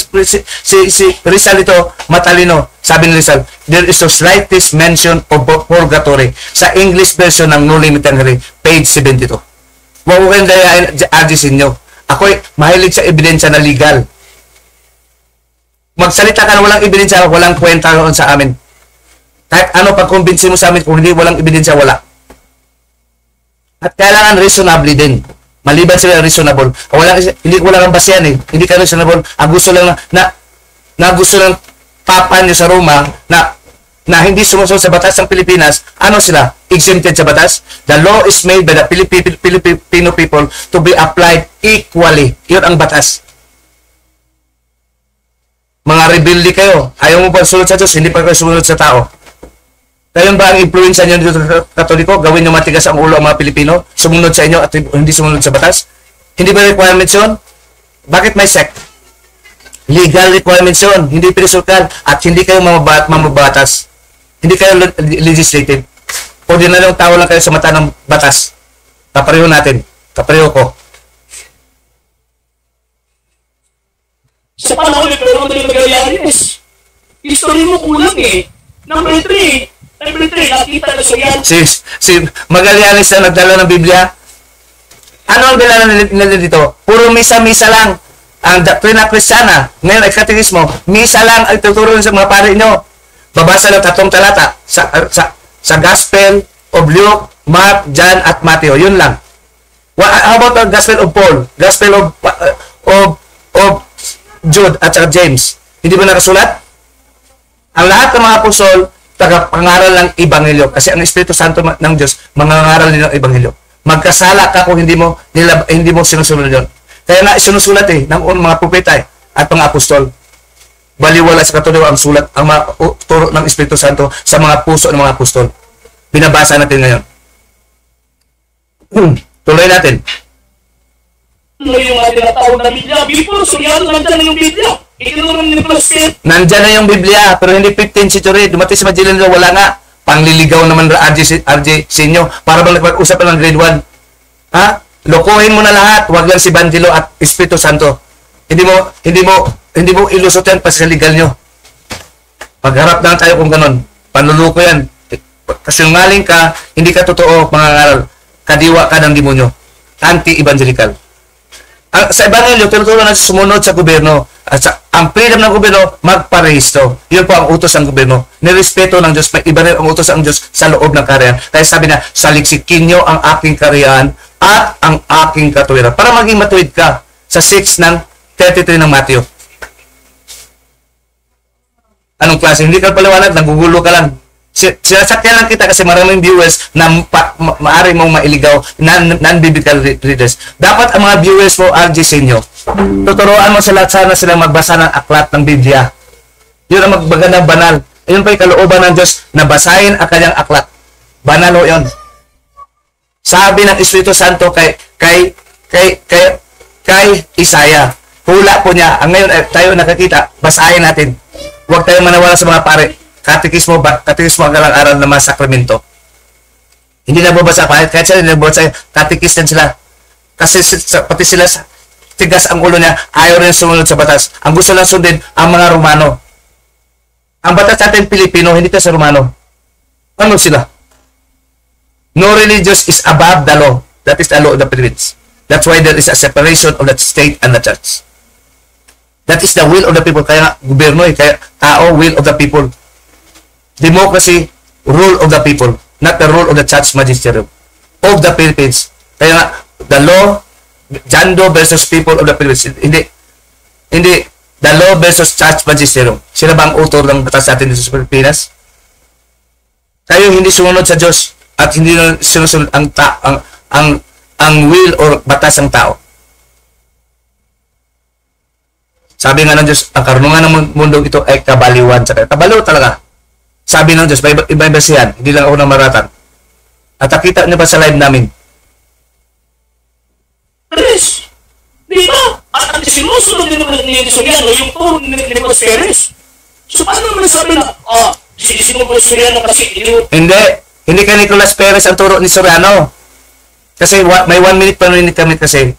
Rizal dito, matalino. Sabi ni Rizal, there is a slightest mention of purgatory sa English version ng New Limited Henry, page 72. Huwag ko kayong dayain, adjisin nyo. Ako'y mahilig sa ebidensya na legal. Magsalita ka na walang ebidensya, walang kwenta noon sa amin. Kahit ano pag-convince mo sa amin, kung hindi walang ebidensya, wala. At kailangan reasonably din. Maliban sila reasonable. Hindi ko lang ang basihan eh. Hindi ka reasonable. Ang gusto lang na gusto lang papa nyo sa Roma na hindi sumusunod sa batas ng Pilipinas, ano sila? Exempted sa batas? The law is made by the Filipino people to be applied equally. Yun ang batas. Mga rebelde kayo. Ayaw mo pa sumunod sa Diyos, hindi pa kayo sumunod sa tao. Ngayon ba ang influensya nyo dito sa Katoliko? Gawin nyo matigas ang ulo ang mga Pilipino? Sumunod sa inyo at hindi sumunod sa batas? Hindi ba requirements yun? Bakit may sect? Legal requirements yun. Hindi pinisulkan. At hindi kayo mamabatas. Hindi kayo legislative. Ordinaryong tao lang kayo sa mata ng batas. Kapareho natin. Kapareho ko. Sa panahon ni Fernando Magallanes, history mo kulang eh. Number 3, nakita na siya yan. Si Magallanes na nagdala ng Biblia. Ano ang dala nila dito? Puro misa-misa lang. Ang doktrina Kristiyana, ngayon ay katekismo, misa lang ay tuturo sa mga pare nyo. Babasa ng 3 talata sa Gospel of Luke, Mark, John, at Matthew. Yun lang. How about the Gospel of Paul? Gospel of Jude at saka James. Hindi ba nakasulat? Ang lahat ng mga apostol, tagapangaral ng Ebanghelyo. Kasi ang Espiritu Santo ng Diyos, mangangaral din ng Ebanghelyo. Magkasala ka kung hindi mo sinusunod yun. Kaya na isinusulat ng mga propeta at mga apostol. Baliwala sa Katoliko ang sulat, ang mga turo ng Espiritu Santo sa mga puso ng mga apostol. Binabasa natin ngayon. Tuloy natin. Ano yung mga tinatawag na Biblia? Before, suryado nandyan na yung Biblia. Ikinurong ni Plasket. Nandyan na yung Biblia, pero hindi 15th century. Dumating sa Magellan nila, wala nga. Pangliligaw naman RJ Sinyo. Para bang nagpag-usap ng grade 1. Ha? Lokohin mo na lahat. Huwag lang si Bandilo at Espiritu Santo. Hindi mo ilusot yan pa sa legal nyo. Pagharap lang tayo kung ganon. Panluluko yan. Kasinungaling ka, hindi ka totoo, mangangaral. Kadiwa ka ng demonyo. Anti-evangelical. Sa Ebanghelyo, tinuturo natin sumunod sa gobyerno. At ang freedom ng gobyerno, magparehistro. Yun po ang utos ng gobyerno. Nirespeto ng Diyos. May iba rin ang utos ng Diyos sa loob ng karyan. Kaya sabi na, saliksikin nyo ang aking karyan at ang aking katuwiran. Para maging matuwid ka sa 6 ng 33 ng Matthew. Anong klase? Hindi ka paliwanag, nagugulo ka lang. Sinasakyan lang kita kasi maraming viewers na maaari mong mailigaw, non-biblical readers. Dapat ang mga viewers mo, RJ Senyo, tuturuan mo sila sana silang magbasa ng aklat ng Biblia. Yun ang magandang banal. Ayun pa yung kalooban ng Diyos na basahin ang kanyang aklat. Banal o yun. Sabi ng Espiritu Santo kay Isaiah, hula po niya. Ang ngayon tayo nakakita, basahin natin. Huwag tayong manawala sa mga pare. Katekismo ang aral ng mga sakramento. Hindi nababasa kahit sila nababasa, katekis din sila. Kasi pati sila tigas ang ulo niya, ayaw rin sumunod sa batas. Ang gusto lang sundin ang mga Romano. Ang batas natin Pilipino, hindi ka sa Romano. Ano sila? No religious is above the law. That is the law of the Philippines. That's why there is a separation of the state and the church. That is the will of the people. Kaya gobyerno kaya tao, will of the people. Democracy, rule of the people, not the rule of the church magisterium of the Philippines. Kaya nga, the law, Jando versus people of the Philippines. Hindi, the law versus church magisterium. Sila ba ang author ng batas natin dito sa Pilipinas? Kayo hindi sumunod sa Diyos at hindi sinusunod ang ang will or batas ng tao. Sabi nga ng Diyos, ang karunungan ng mundo ito ay kabaliwan. Kabaliw talaga. Sabi ng Diyos, iba-iba siyan. Hindi lang ako nang maratan. At nakita niyo pa sa live namin. Chris, di ba? Ang sinusunod ni Soriano, yung turo ni Nicolas Perez. So, paano naman sabi na, sinunod ko Soriano kasi Hindi kay Nicolas Perez ang turo ni Soriano. Kasi may 1 minute pa minute kami kasi.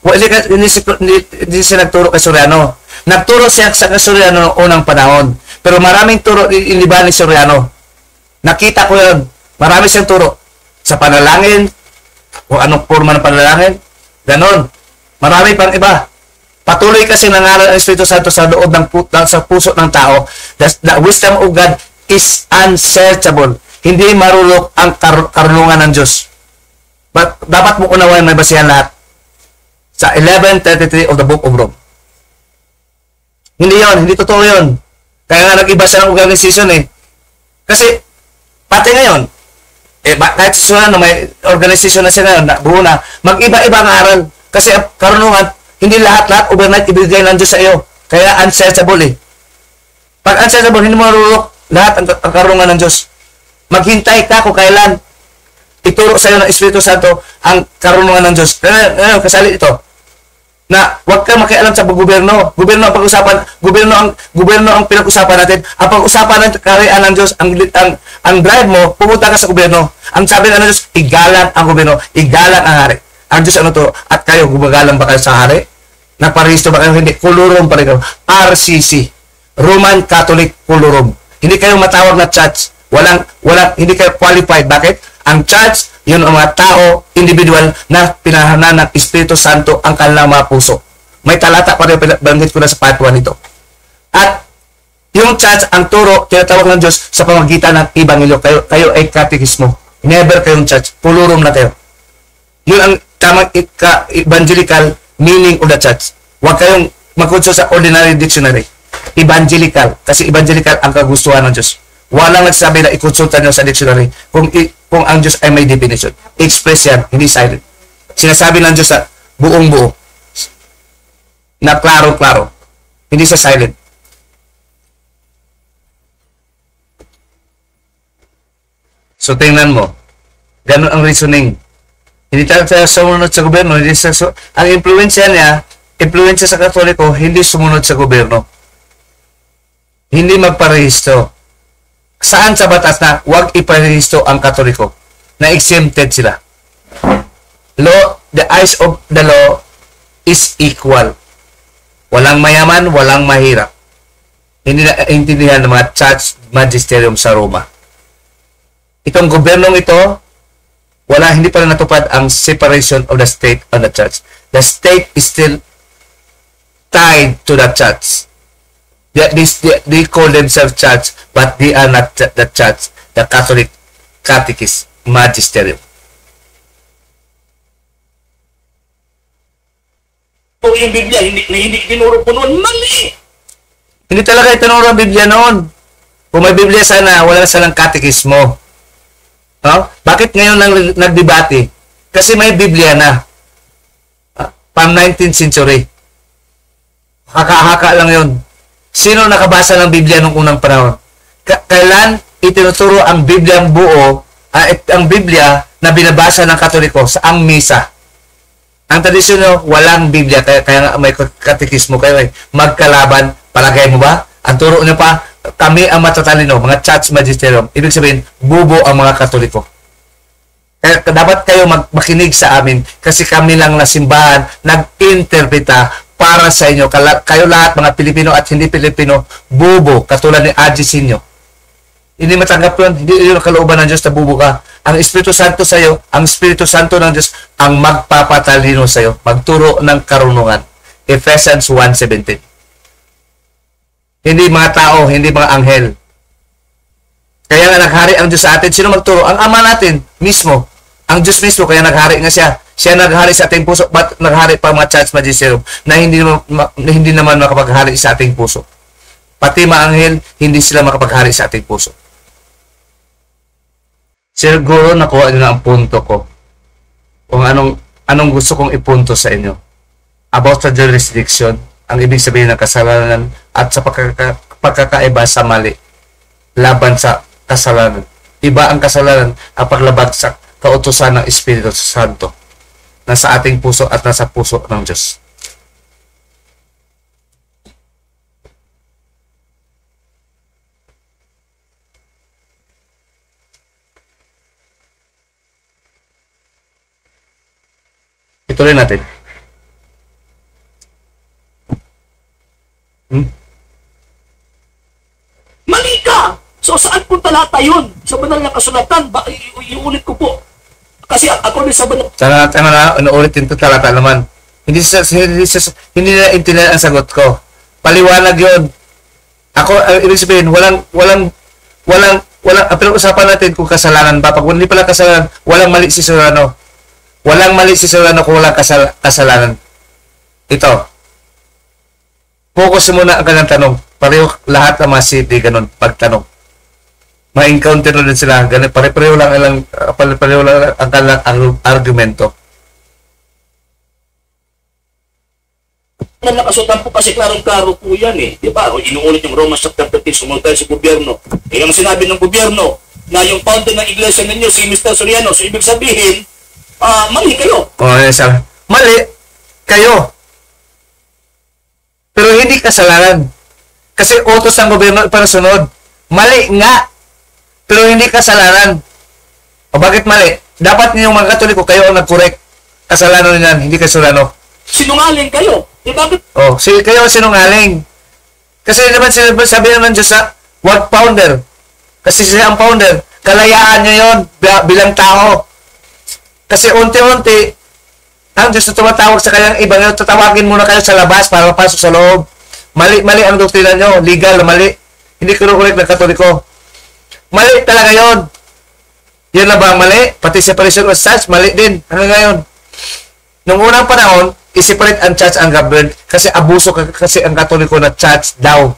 Hindi siya nagturo kay Soriano. Nagturo siya sa Soriano noong unang panahon. Pero maraming turo iniba ni Soriano. Nakita ko yun. Marami siyang turo. Sa panalangin, o anong forma ng panalangin, ganon. Marami pang iba. Patuloy kasi nangaral ang Espiritu Santo sa loob sa puso ng tao. The wisdom of God is unsearchable. Hindi marulok ang karunungan ng Diyos. But dapat mo unawain, may basihan lahat. Sa 11:33 of the Book of Rome. Hindi yon, hindi totoo yon. Kaya nga nag-iba siya ng organization eh. Kasi, pati ngayon, kahit sa Sunan, may organization na siya na buo na, mag-iba-iba ang aral. Kasi karunungan, hindi lahat overnight ibigay ng Diyos sa iyo. Kaya unsearchable eh. Pag unsearchable, hindi mo marulok lahat ang karunungan ng Diyos. Maghintay ka kung kailan ituro sa iyo ng Espiritu Santo ang karunungan ng Diyos. Ngayon, kasali ito. Na huwag kang makialam sa gobyerno. Gobyerno ang pag-usapan, gobyerno ang pinag-usapan natin. Ang pag-usapan ng kaharian ng Diyos, ang drive mo, pumunta ka sa gobyerno. Ang sabi ng Diyos, igalang ang gobyerno, igalang ang hari. Ang Diyos ano to? At kayo, gumagalang ba kayo sa hari? Nagparehisto ba kayo? Hindi. Kulurum pa rin kayo. RCC. Roman Catholic Kulurum. Hindi kayo matawag na church. Hindi kayo qualified. Bakit? Ang church, yun ang mga tao, individual na pinahanan ng Espiritu Santo ang kanilang mga puso. May talata pa rin, banggit ko na sa part 1 nito. At yung church, ang turo, tinatawag ng Diyos sa pamagitan ng Ebanghelyo. Kayo ay katekismo. Never kayong church. Pulurum na kayo. Yun ang tamang evangelical meaning of the church. Huwag kayong mag-consult sa ordinary dictionary. Evangelical. Kasi evangelical ang kagustuhan ng Diyos. Walang nagsabi na i-consulta nyo sa dictionary kung ang Diyos ay may definition. Express yan, hindi silent. Sinasabi ng Diyos sa buong-buo. Na klaro-klaro. Hindi sa silent. So, tingnan mo. Ganun ang reasoning. Hindi tayo sumunod sa gobyerno. Ang influensya niya, influensya sa Katoliko, hindi sumunod sa gobyerno. Hindi magparehisto. Saan sa batas na huwag iparehisto ang Katoliko? Na exempted sila. Law, the eyes of the law is equal. Walang mayaman, walang mahirap. Hindi na intindihan ng mga church magisterium sa Roma. Itong gobyernong ito, hindi pa rin natupad ang separation of the state and the church. The state is still tied to the church. They call themselves church, but they are not the church, the Catholic Catechist Magisterium. Kung yung Biblia, hindi tinuro po noon, mali. Hindi talaga itinuro ang Biblia noon. Kung may Biblia sana, wala na silang katekismo. Bakit ngayon nagdebate? Kasi may Biblia na. Pang 19th century. Haka-haka lang yun. Sino nakabasa ng Biblia nung unang panahon? Kailan itinuturo ang Biblia ang buo, ang Biblia na binabasa ng Katoliko sa ang misa? Ang tradisyon nyo, walang Biblia, kaya nga may katekismo kayo eh. Magkalaban, palagay mo ba? Ang turo nyo pa, kami ang matatalino, mga church magisterium. Ibig sabihin, bubo ang mga Katoliko. Kaya dapat kayo makinig sa amin kasi kami lang na simbahan nag-interpreta para sa inyo. Kayo lahat, mga Pilipino at hindi Pilipino, bubo, katulad ni Aji Sinyo. Hindi matanggap yun. Hindi yun ang kalooban ng Diyos na bubo ka. Ang Espiritu Santo sa iyo, ang Espiritu Santo ng Diyos, ang magpapatalino sa iyo, magturo ng karunungan. Ephesians 1:17. Hindi mga tao, hindi mga anghel. Kaya nga naghari ang Diyos sa atin. Sino magturo? Ang Ama natin mismo. Ang Diyos mismo, kaya naghari nga siya. Siya naghari sa ating puso, ba't naghari pa mga church magisterium na hindi naman makapaghari sa ating puso? Pati mga anghel, hindi sila makapaghari sa ating puso. Siguro nakuha nyo na ang punto ko. Kung anong anong gusto kong ipunto sa inyo? About the jurisdiction, ang ibig sabihin ng kasalanan at sa pagkakaiba sa mali laban sa kasalanan. Iba ang kasalanan ang paglabag sa kautusan ng Espiritu Santo na sa ating puso at nasa puso ng Diyos. Ituloy natin. Mali ka! So saan po talata yun? Sa banal na kasulatan, iulit ko po. Kasi ako din sa banal. Sana inuulit yung talata naman. Hindi na intindihan ang sagot ko. Paliwanag yun. Ako, ibig sabihin, walang, pinag-usapan natin kung kasalanan ba. Pag hindi pala kasalanan, walang mali si Solano. Walang mali si Solano kung walang kasalanan. Ito. Focus muna ang kanyang tanong. Pareho lahat ng mga city, ganun, pagtanong. Ma-encounter na din sila. Ganun, pare-pareho lang ang kanilang argumento. Nakasutan po kasi klarong-klaro po yan eh. Di ba? Inuulit yung Romans chapter 13, sumunod tayo sa gobyerno. Eh, ang sinabi ng gobyerno na yung founder ng iglesia ninyo, si Mr. Soriano, so ibig sabihin, mali kayo. Mali kayo. Pero hindi kasalanan. Kasi utos ng gobyerno para sunod. Mali nga. Pero hindi kasalanan. O bakit mali? Dapat niyo mga Katoliko, kayo ang nag-correct. Kasalanan niyan, hindi kasalanan. Sinungaling kayo. Eh bakit? Kayo ang sinungaling. Kasi naman sabi naman Diyos sa what founder? Kasi siya ang founder. Kalayaan niyo yon bilang tao. Kasi unti-unti, ang Diyos na tumatawag sa kanyang iba ngayon, tatawagin muna kayo sa labas para mapasok sa loob. Mali ang doktrina nyo. Legal na mali. Hindi kinukulik ng Katoliko. Mali talaga yon. Yan na ba ang mali? Pati separation of church, mali din. Hanggang ngayon. Nung unang panahon, i-separate ang church ang government kasi abuso kasi ang Katoliko na church daw.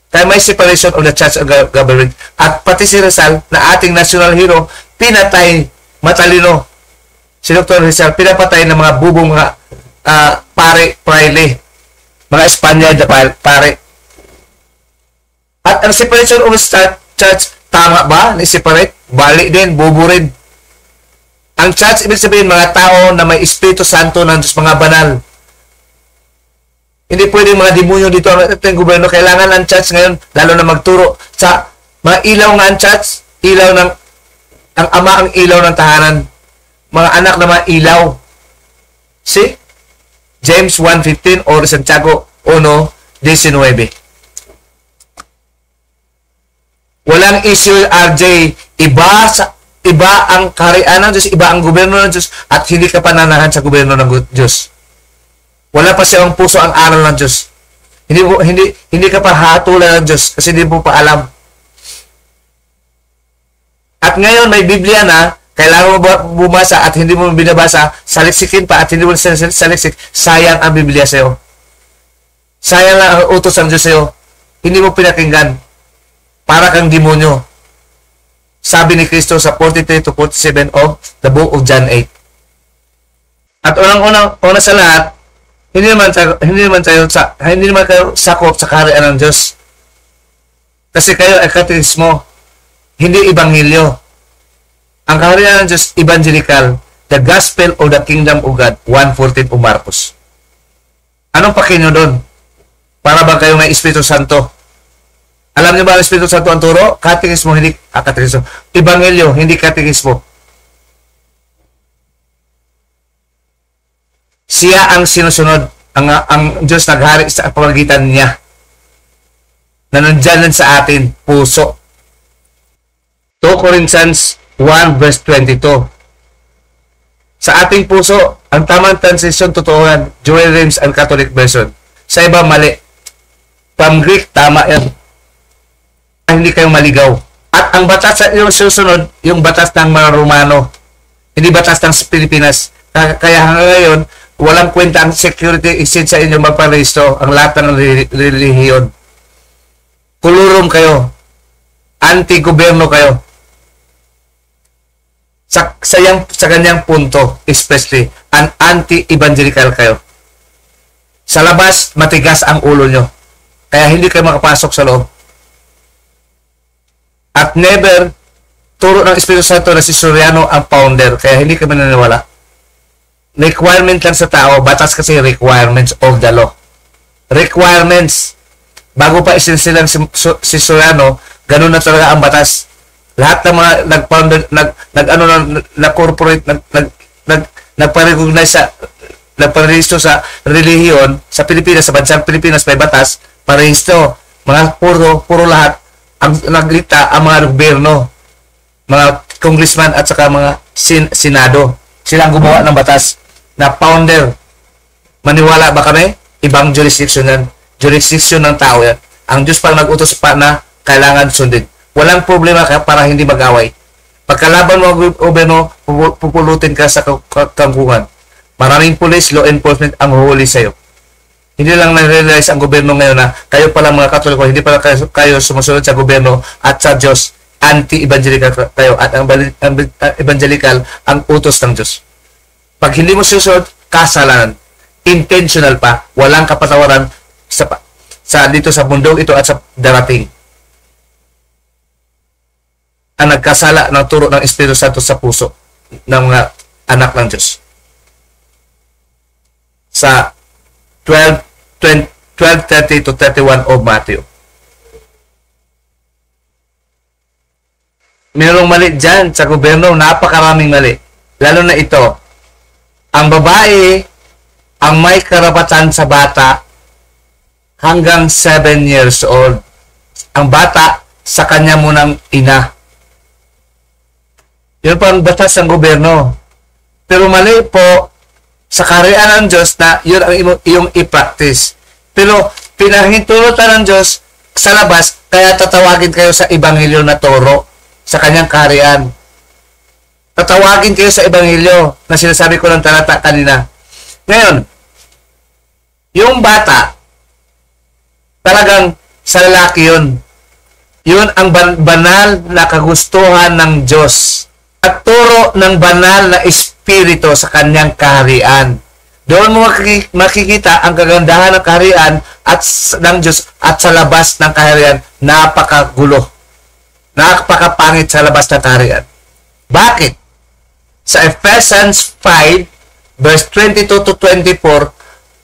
Kaya may separation of the church and government. At pati si Rizal, na ating national hero, pinatay, matalino. Si Dr. Rizal, pinapatay ng mga bubong mga pare, mga Espanyol na pare. At ang separation of church, tama ba? Ni-separate? Bali din, bubo rin. Ang church, ibig sabihin, mga tao na may Espiritu Santo ng Diyos, mga banal. Hindi pwede mga demonyo dito ang gobyerno. Kailangan ang church ngayon, lalo na magturo sa mga ilaw nga ang church, ilaw ng, ang ama ang ilaw ng tahanan. Mga anak na mga ilaw. See? James 1:15 or Santiago 1:19. Walang issue, RJ. Iba ang kaharian ng Diyos, iba ang gobyerno ng Diyos, at hindi ka pananahan sa gobyerno ng Diyos. Wala pa siyang puso ang aral ng Diyos. Hindi ka pa hatulan ng Diyos kasi hindi mo pa alam. At ngayon may Biblia na, kailangan mo bumasa at hindi mo binabasa, saliksikin pa at hindi mo saliksik, sayang ang Biblia sa'yo. Sayang lang ang utos ng Diyos sa'yo. Hindi mo pinakinggan. Para kang demonyo. Sabi ni Kristo sa 43 to 47 of the book of John 8. At una sa lahat, hindi naman kayo sakop sa kaharian ng Diyos. Kasi kayo ay katekismo, hindi ebanghelyo. Ang kaharian ng Diyos, evangelical, the gospel of the kingdom of God, 1:14 of Marcos. Anong pakinyo doon? Para ba kayo may Espiritu Santo? Alam niyo ba ang Espiritu Santo ang turo? Katekismo, hindi katekismo. Ebanghelyo, hindi katekismo. Siya ang sinusunod. Ang Diyos naghari sa pamagitan niya. Na nandyan sa atin, puso. 2 Corinthians 1:22. Sa ating puso, ang tamang translation, totoohan, Joel Reims and Catholic version. Sa iba, mali. From Greek, tama yan. Hindi kayo maligaw. At ang batas sa inyong susunod, yung batas ng mga Romano. Hindi batas ng Pilipinas. Kaya hanggang ngayon, walang kwenta ang security exchange sa inyo magparehistro ang lahat ng relihiyon. Kulurum kayo. Anti-gobyerno kayo. sa kanyang punto, especially, an anti-evangelical kayo. Sa labas, matigas ang ulo nyo. Kaya hindi kayo makapasok sa loob. At never, turo ng Espiritu Santo na si Soriano ang founder. Kaya hindi kami naniniwala. Requirement lang sa tao. Batas kasi requirements of the law. Requirements. Bago pa isinsilang si Soriano, ganun na talaga ang batas. Lahat ng mga nagpa-recognize sa nagparehistro sa relihiyon sa Pilipinas, sa bansang Pilipinas may batas, parehistro, mga puro lahat ang naglita ang mga gobyerno, mga congressman at saka mga senado. Sila ang gumawa ng batas na founder. Maniwala ba kami? Ibang jurisdiction yan. Jurisdiction ng tao yan. Ang Diyos pang nag-utos pa na kailangan sundin. Walang problema ka para hindi mag-away. Pagkalaban mo ang gobyerno, pupulutin ka sa kangkungan. Maraming police, law enforcement ang huhuli sa'yo. Hindi lang na-realize ang gobyerno ngayon na kayo pala mga Katoliko, hindi pala kayo sumusunod sa gobyerno at sa Diyos. Anti-evangelical kayo at ang evangelical ang utos ng Diyos. Pag hindi mo susunod, kasalanan. Intentional pa. Walang kapatawaran dito sa mundong ito at sa darating. Ang nagkasala ng turo ng Espiritu Santo sa puso ng mga anak ng Diyos. Sa 12:30 to 31 of Matthew. Mayroong mali dyan sa gobyerno, napakaraming mali. Lalo na ito, ang babae ang may karapatan sa bata hanggang 7 years old. Ang bata sa kanya munang ina. Yun po ang batas ng gobyerno. Pero mali po sa kaharian ng Diyos na yun ang iyong i-practice. Pero pinahintulutan ng Diyos sa labas, kaya tatawagin kayo sa Ebanghelyo na toro sa kanyang kaharian. Tatawagin kayo sa Ebanghelyo na sinasabi ko ng talata kanina. Ngayon, yung bata, talagang sa lalaki yun. Yun ang banal na kagustuhan ng Diyos. At turo ng banal na espiritu sa kanyang kaharian. Doon mo makikita ang kagandahan ng kaharian at ng Diyos at sa labas ng kaharian, napakagulo. Napakapangit sa labas ng kaharian. Bakit? Sa Ephesians 5, verse 22 to 24,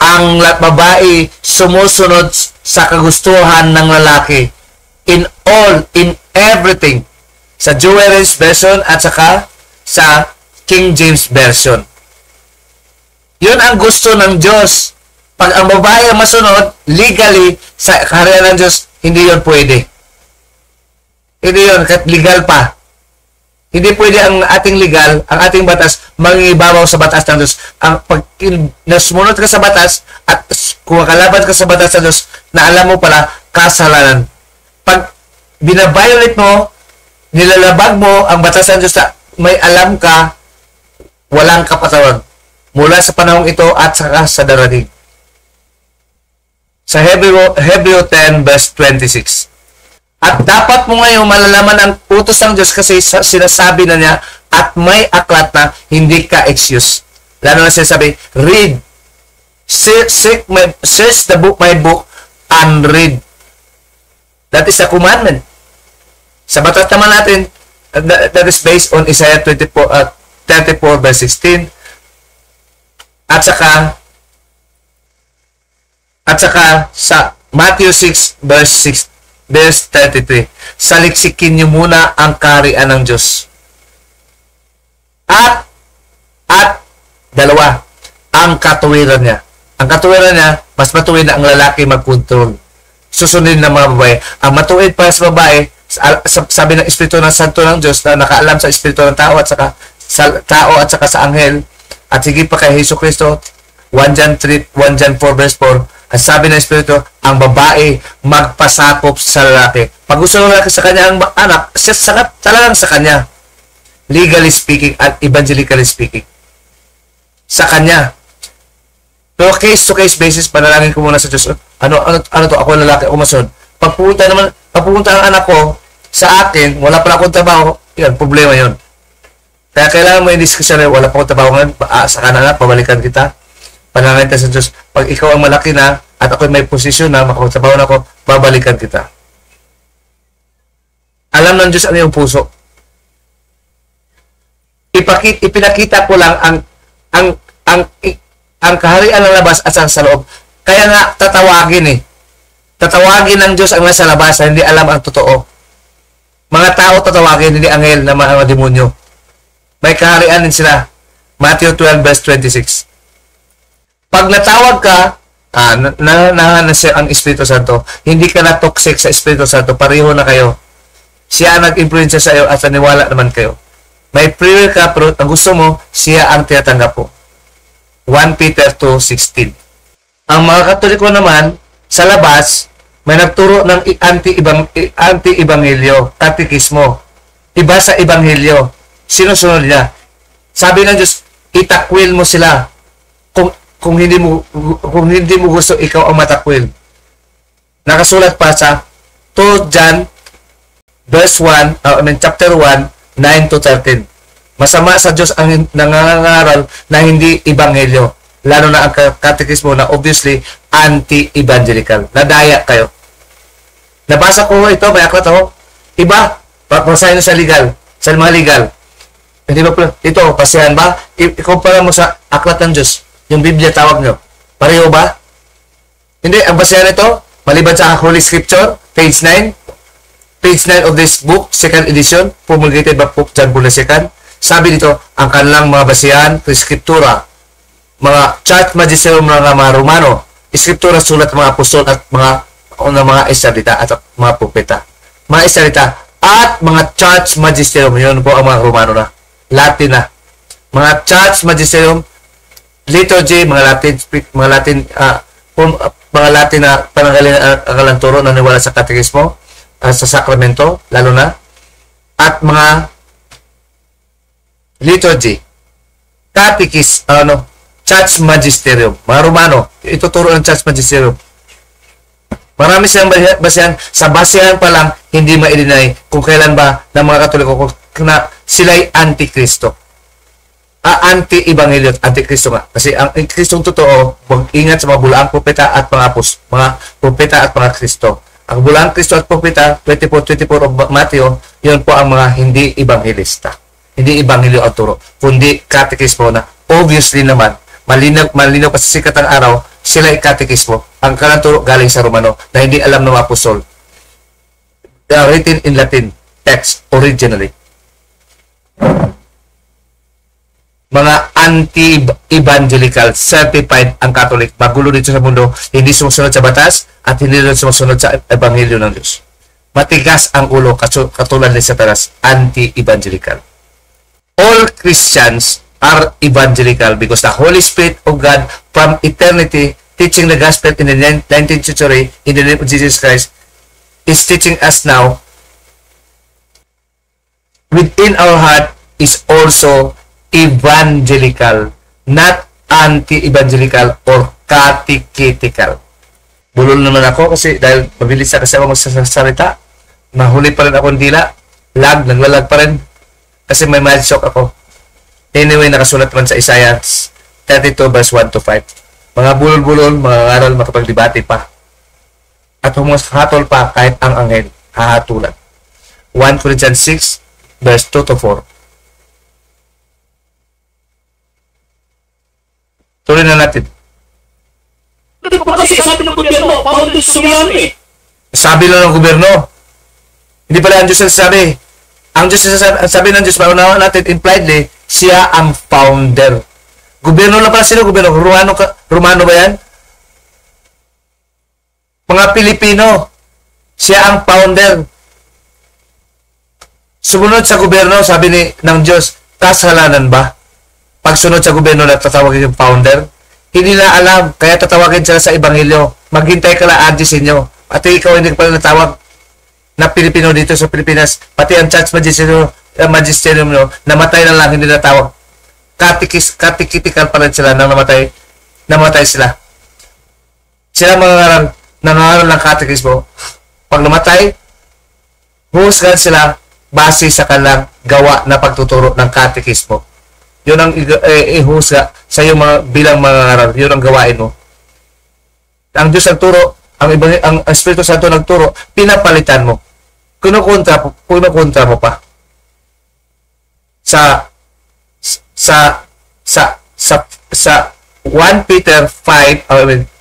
ang babae sumusunod sa kagustuhan ng lalaki in all, in everything. Sa Jewish version at saka sa King James version. Yun ang gusto ng Diyos. Pag ang babae ang masunod, legally, sa kaharian ng Diyos, hindi yun pwede. Hindi yun, legal pa. Hindi pwede ang ating legal, ang ating batas, mangibabaw sa batas ng Diyos. Ang pag nasumunod ka sa batas, at kung kalaban ka sa batas ng Diyos, na alam mo pala, kasalanan. Pag binabiolate mo, nilalabag mo ang batas ng Diyos na may alam ka, walang kapatawan mula sa panahong ito at saka sa darating. Sa Hebreo 10 verse 26. At dapat mo ngayon malalaman ang utos ng Diyos kasi sinasabi na niya at may aklat na hindi ka excuse. Lalo na sinasabi, read. Search my book and read. That is a commandment. Sa batas naman natin, that is based on Isaiah 34 verse 16 at saka sa Matthew 6 verse 33. Saliksikin niyo muna ang kaharian ng Diyos. At dalawa, ang katuwiran niya. Ang katuwiran niya, mas matuwid na ang lalaki mag-control. Susunod ng mga babae. Ang matuwid para sa babae, sabi ng Espiritu ng Santo ng Diyos na nakaalam sa Espiritu ng tao at saka sa anghel at higit pa kay Hesus Kristo 1 John 4 verse 4 ang sabi ng Espiritu ang babae magpasakop sa lalaki. Pag gusto ng lalaki sa kanya ang anak, talagang sa kanya, legally speaking at evangelically speaking, sa kanya. Pero case to case basis, panalangin ko muna sa Diyos, ano to, ako lalaki, ako masunod. Pagpupunta ang anak ko sa akin, wala pala akong trabaho, yan, problema yon. Kaya kailangan mo yung diskusyon, wala pa akong tabangan, sa kanan na, pabalikan kita. Panalangin tayo sa Diyos. Pag ikaw ang malaki na, at ako may posisyon na, makapagtrabaho na ako, babalikan kita. Alam ng Diyos ano yung puso. Ipinakita ko lang ang kaharian ng labas at sa loob. Kaya nga, tatawagin. Tatawagin ng Diyos ang nasa labas na hindi alam ang totoo. Mga tao tatawagin, hindi anghel na mga demonyo. May kaharian din sila. Matthew 12 verse 26. Pag natawag ka, ang Espiritu Santo, hindi ka na toxic sa Espiritu Santo, pareho na kayo. Siya ang nag-influensya sa iyo at naniwala naman kayo. May prayer ka, pero ang gusto mo, siya ang tinatanggap po. 1 Peter 2:16. Ang mga Katoliko naman, sa labas, may nagturo ng anti-ebanghelyo, katekismo. Iba sa ebanghelyo. Sinusunod niya. Sabi ng Diyos, itakwil mo sila. Kung hindi mo gusto, ikaw ang matakwil. Nakasulat pa sa 2 John verse 1, chapter 1, 9 to 13. Masama sa Diyos ang nangangaral na hindi ebanghelyo. Lalo na ang katekismo na obviously anti-evangelical. Nadaya kayo. Nabasa ko ito, may aklat ako. Iba, pasahin sa legal, sa mga legal. Hindi ba pala, ito, pasihan ba? Ikumpara mo sa aklat ng Diyos. Yung Biblia tawag nyo. Pareho ba? Hindi, ang basihan ito, maliban sa Holy Scripture, page 9. Page 9 of this book, second edition, promulgated by Pope John Paul II. Sabi dito, ang kanilang mga basihan, Scriptura, mga church magisterium ng mga Romano, Scriptura sulat ng mga apostol at mga estadita at mga propeta. Mga estadita at mga church magisterium, yun po ang mga Romano na. Latin na. Mga church magisterium, liturgy, mga Latin na pananggalingan ang akalang turo na niwala sa katekismo, sa sakramento, lalo na, at mga liturgy, church magisterium, mga Romano, ituturo ng church magisterium. Marami silang basihan, sa basihan pa lang, hindi ma-deny kung kailan ba ng mga Katoliko na sila'y antikristo. Anti-ebanghelyo, antikristo nga. Kasi ang Kristong totoo, mag-ingat sa mga bulaang propeta at mga propeta at mga Kristo. Ang bulaang Kristo at propeta, 24 of Matthew, yun po ang mga hindi ebanghelista. Hindi ebanghelyo ang turo, kundi katekismo na obviously naman, malinaw pa sa sikat ng araw, sila ay katekismo. Ang kanang turo galing sa Romano na hindi alam ng mga apostol. They are written in Latin text originally. Mga anti-evangelical, certified ang Catholic. Magulo dito sa mundo, hindi sumusunod sa batas at hindi rin sumusunod sa ebanghelyo ng Diyos. Matigas ang ulo, katulad ni Satanas, anti-evangelical. All Christians are evangelical because the Holy Spirit of God from eternity teaching the gospel in the 19th century in the name of Jesus Christ is teaching us now within our heart is also evangelical, not anti-evangelical or catechetical. Bulol naman ako kasi dahil mabilis na kasi ako magsasalita. Mahuli pa rin ako ng dila. Naglalag pa rin. Kasi may mild shock ako. Anyway, nakasulat man sa Isaiah 32 verse 1 to 5. Mga bulol-bulol, mga ngaral, makapagdebate pa. At humatol pa kahit ang anghel, hahatulan. 1 Corinthians 6 verse 2 to 4. Tuloy na natin. Kasi sabi ng gobyerno, founded sumiyami. Sabi lang ng gobyerno. Hindi pala ang Diyos ang sabi. Ang Diyos sabi ng Diyos, paunawa natin impliedly, siya ang founder. Gobyerno lang pala sino? Gobyerno. Romano ba yan? Mga Pilipino. Siya ang founder. Sumunod sa gobyerno, sabi ng Diyos, kasalanan ba? Pagsunod sa gobyerno na tatawagin yung founder, hindi na alam, kaya tatawagin sila sa Ebanghelyo. Maghintay ka lang, Adjisinyo. At ikaw hindi ka pala natawag na Pilipino dito sa Pilipinas. Pati ang church magisterium no, namatay na lang, hindi natawag. Katikitikan pa rin sila nang namatay sila. Sila mga nangangaral ng katekismo. Pag namatay, huhusgan sila base sa kanilang gawa na pagtuturo ng katekismo. Yun ang ihusga sa iyo bilang mga aral. Yun ang gawain mo. Ang Diyos nagturo, ang Espiritu Santo nagturo, pinapalitan mo. Kinukontra mo pa. Sa 1 Peter 5,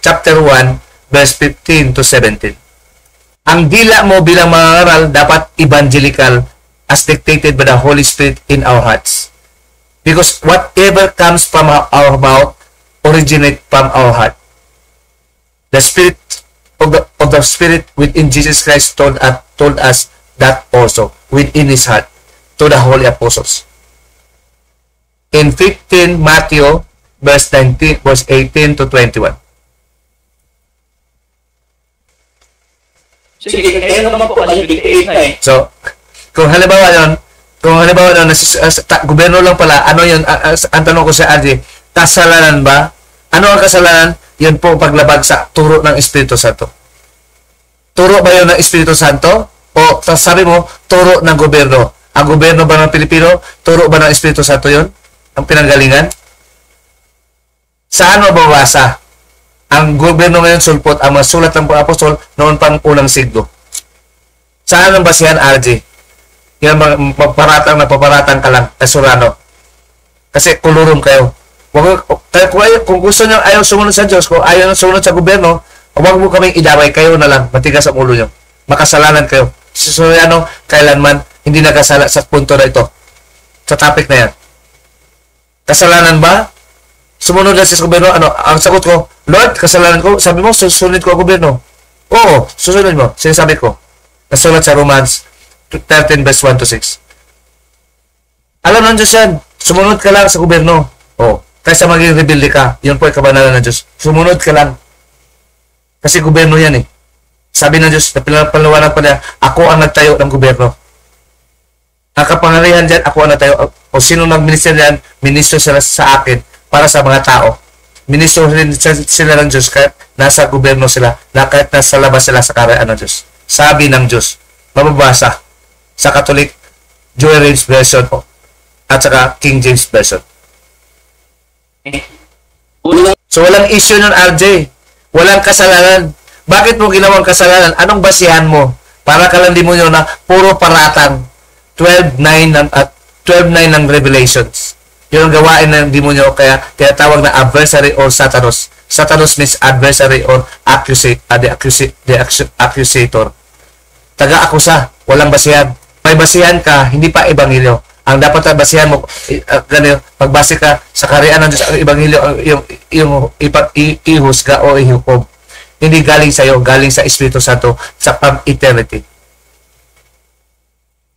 chapter 1, verse 15 to 17. Ang dila mo bilang mga aral dapat evangelical as dictated by the Holy Spirit in our hearts. Because whatever comes from our mouth originate from our heart. The Spirit of the Spirit within Jesus Christ told us that also within His heart to the Holy Apostles. In 15 Matthew verse 18 to 21. Sige, kaya naman po kasi dictate na eh. So, kung halimbawa gobyerno lang pala, ano yun, ang tanong ko sa RJ, kasalanan ba? Ano ang kasalanan? Yun po paglabag sa turo ng Espiritu Santo. Turo ba yun ng Espiritu Santo? O sabi mo, turo ng gobyerno? Ang gobyerno ba ng Pilipino? Turo ba ng Espiritu Santo yun? Ang pinanggalingan? Saan mababasa? Ang gobyerno ngayon sulpot ang mga sulat ng apostol noon pang unang siglo. Saan ang basihan, RJ? Yan, paparatang ka lang, Surano. Kasi kulurum kayo. Kung gusto nyo ayaw sumunod sa Diyos, kung ayaw sumunod sa gobyerno, huwag mo kaming idaway, kayo na lang, matigas ang ulo nyo. Makasalanan kayo. Si Soriano, kailanman, hindi nakasala sa punto na ito. Sa topic na yan. Kasalanan ba? Sumunod na sa gobyerno, ang sagot ko, Lord, kasalanan ko, sabi mo, susunod ko ang gobyerno. Oo, susunod mo, sinasabi ko. Nasulat sa Romans 13 verse 1 to 6. Alam ng Diyos yan, sumunod ka lang sa gobyerno. Oo, kaysa maging rebelde ka, yun po ay kabanalan ng Diyos. Sumunod ka lang. Kasi gobyerno yan eh. Sabi ng Diyos, na pinapalawanan pa niya, ako ang nagtayo ng gobyerno. Ang kapangyarihan dyan, ako ang nagtayo. O sino nag-minister dyan, ministro sila sa akin para sa mga tao. Ministro rin sila ng Diyos kahit nasa gobyerno sila, na kahit nasa labas sila sa karayaan ng Diyos. Sabi ng Diyos, mababasa sa Catholic Joy Reigns version at saka King James version. So walang issue ng RJ. Walang kasalanan. Bakit mo ginawang kasalanan? Anong basihan mo? Para ka lang demonyo na puro paratang. 12:9 ng Revelations. Yun ang gawain ng demonyo, kaya tinatawag na adversary or Satanos. Satanos means adversary or accusator. Taga-akusa, walang basihan. May basihan ka, hindi pa ebanghelyo. Ang dapat na basihan mo, pagbase ka sa kaharian ng Diyos, ang ebanghelyo, yung ihusga o ihukom. Hindi galing sa iyo, galing sa Espiritu Santo sa pang-eternity.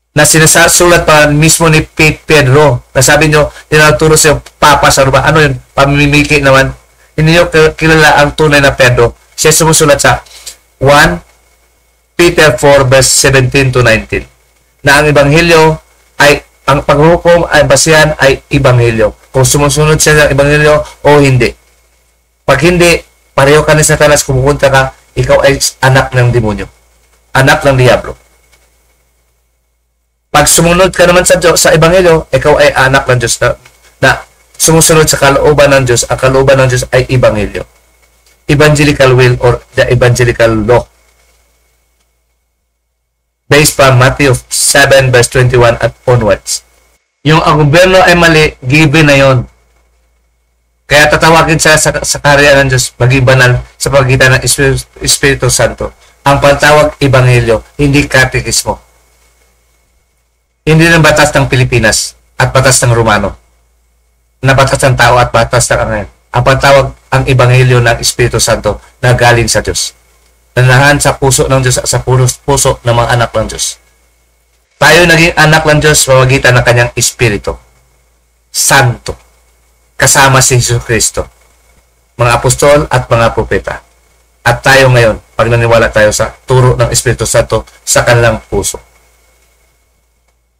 Na sinasulat pa mismo ni Pedro, na sabi nyo, tinaturo sa Papa sa Roma. Ano yun? Pamimiki naman. Hindi nyo kilala ang tunay na Pedro. Siya sumusulat sa 1 Peter 4 verse 17 to 19. Na ang ebanghelyo ay, ang paghukom ay basihan ay ebanghelyo. Kung sumusunod siya ng ebanghelyo o hindi. Pag hindi, pareho ka ni Satanas, kumukunta ka, ikaw ay anak ng demonyo. Anak ng Diablo. Pag sumunod ka naman sa Diyos, sa ebanghelyo, ikaw ay anak ng Diyos na sumusunod sa kalooban ng Diyos. Ang kalooban ng Diyos ay ebanghelyo. Evangelical will or the evangelical law. Based from Matthew 7 verse 21 at onwards. Yung ang gobyerno ay mali, given na yon. Kaya tatawagin siya sa kaharian ng Diyos, maging banal sa pagitan ng Espiritu Santo. Ang pantawag, ebanghelyo, hindi katekismo. Hindi ng batas ng Pilipinas at batas ng Romano. Na batas ng tao at batas ng angel. Ang pantawag, ang ebanghelyo ng Espiritu Santo na galing sa Diyos. Nanahan sa puso ng Diyos at sa puso ng mga anak ng Diyos. Tayo naging anak ng Diyos pamagitan ng kanyang Espiritu Santo. Kasama si Jesucristo. Mga apostol at mga propeta. At tayo ngayon, pag naniwala tayo sa turo ng Espiritu Santo sa kanilang puso.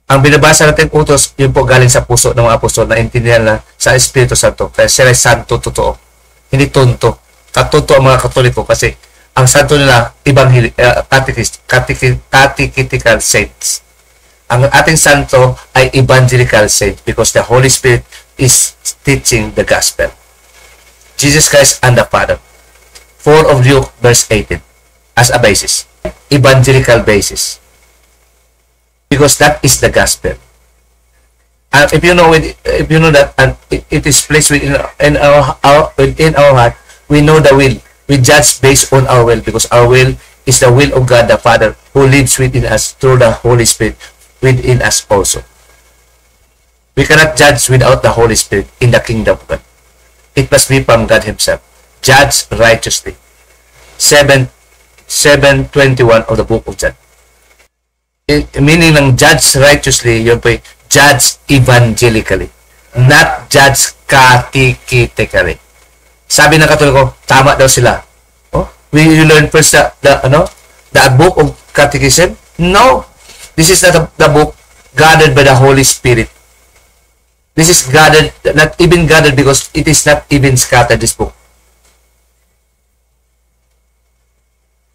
Ang binabasa natin utos, yun po galing sa puso ng mga apostol na intindihan na sa Espiritu Santo. Kaya sila ay santo, totoo. Hindi tonto. Katonto ang mga Katoliko kasi ang santo nila, catechetical saints. Ang ating santo ay evangelical saint because the Holy Spirit is teaching the gospel. Jesus Christ and the Father. 4 of Luke verse 18 as a basis. Evangelical basis. Because that is the gospel. And if you know that, and it is placed within our heart, we know the will. We judge based on our will because our will is the will of God the Father who lives within us through the Holy Spirit within us also. We cannot judge without the Holy Spirit in the kingdom of God. It must be from God Himself. Judge righteously. 7:21 of the book of John. Meaning ng judge righteously, yun po judge evangelically, not judge catechetically. Sabi ng Katoliko, tama daw sila. Oh, will you learn first the book of catechism? No. This is not the book guarded by the Holy Spirit. This is guarded, not even guarded because it is not even scattered, this book.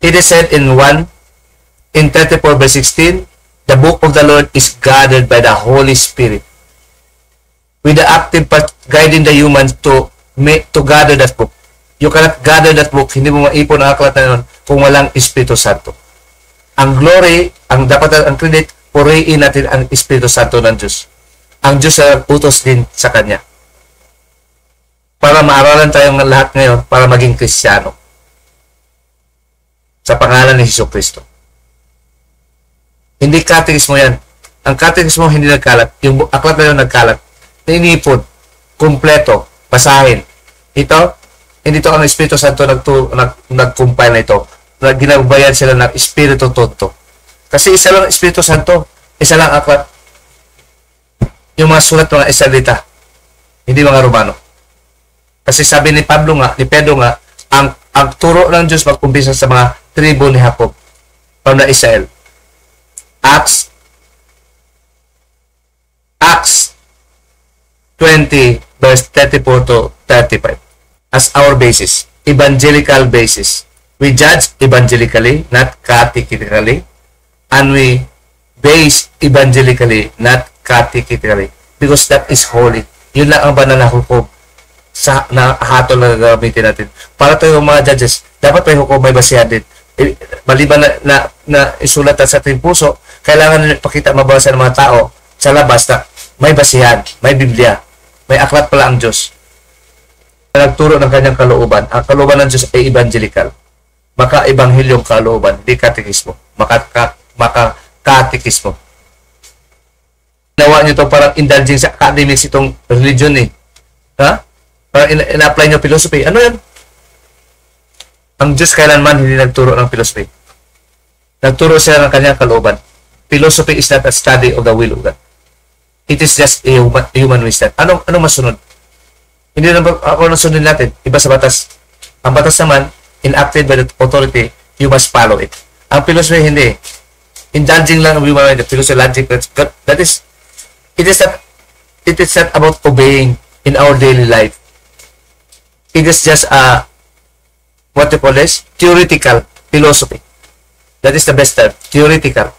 It is said in 34 verse 16, the book of the Lord is guarded by the Holy Spirit with the active part guiding the humans to gather that book. You cannot gather that book, hindi mo maipon ang aklat na yun kung walang Espiritu Santo. Ang glory, ang credit, purihin natin ang Espiritu Santo ng Diyos. Ang Diyos ay utos din sa Kanya. Para maaralan tayong lahat ngayon para maging Kristiyano. Sa pangalan ni Jesucristo. Hindi katekismo yan. Ang katekismo hindi nagkalat. Yung aklat na yun nagkalat. Inipon. Kumpleto. Basahin. Ito, hindi to ang Espiritu Santo nag-compile na ito. Ginagabayan sila ng Espiritu Tonto. Kasi isa lang Espiritu Santo. Isa lang aklat. Yung mga sulat mga Israelita. Hindi mga Romano. Kasi sabi ni Pedro nga, ang turo ng Diyos mag-umpisa sa mga tribo ni Jacob from the Israel. Acts 20 verse 34 to 35 as our basis, evangelical basis. We judge evangelically, not catechetically, and we base evangelically, not catechetically, because that is holy. Yun lang ang banal na hukom na hatol na gagamitin natin. Para tayo mga judges, dapat may hukom, may basihan din. Maliban na isulat sa ating puso, kailangan pakita mabasa ng mga tao sa labas na may basihan, may Biblia, may aklat pala ang Diyos. Nagturo ng kanyang kalooban. Ang kalooban ng Diyos ay evangelical. Maka-ebanghelyong kalooban, hindi katekismo. Maka-katekismo. Ginawa nyo ito parang indulging sa academics itong religion eh. Ha? Parang ina-apply nyo philosophy. Ano yan? Ang Diyos kailanman hindi nagturo ng philosophy. Nagturo siya ng kanyang kalooban. Philosophy is not a study of the will of God. It is just a human wisdom. Anong masunod? Hindi na ako nasunod natin. Iba sa batas. Ang batas naman, enacted by the authority, you must follow it. Ang philosophy, hindi. Indulging lang ang human mind. Philosophy, logic, it is not about obeying in our daily life. It is just what you call this? Theoretical philosophy. That is the best term. Theoretical.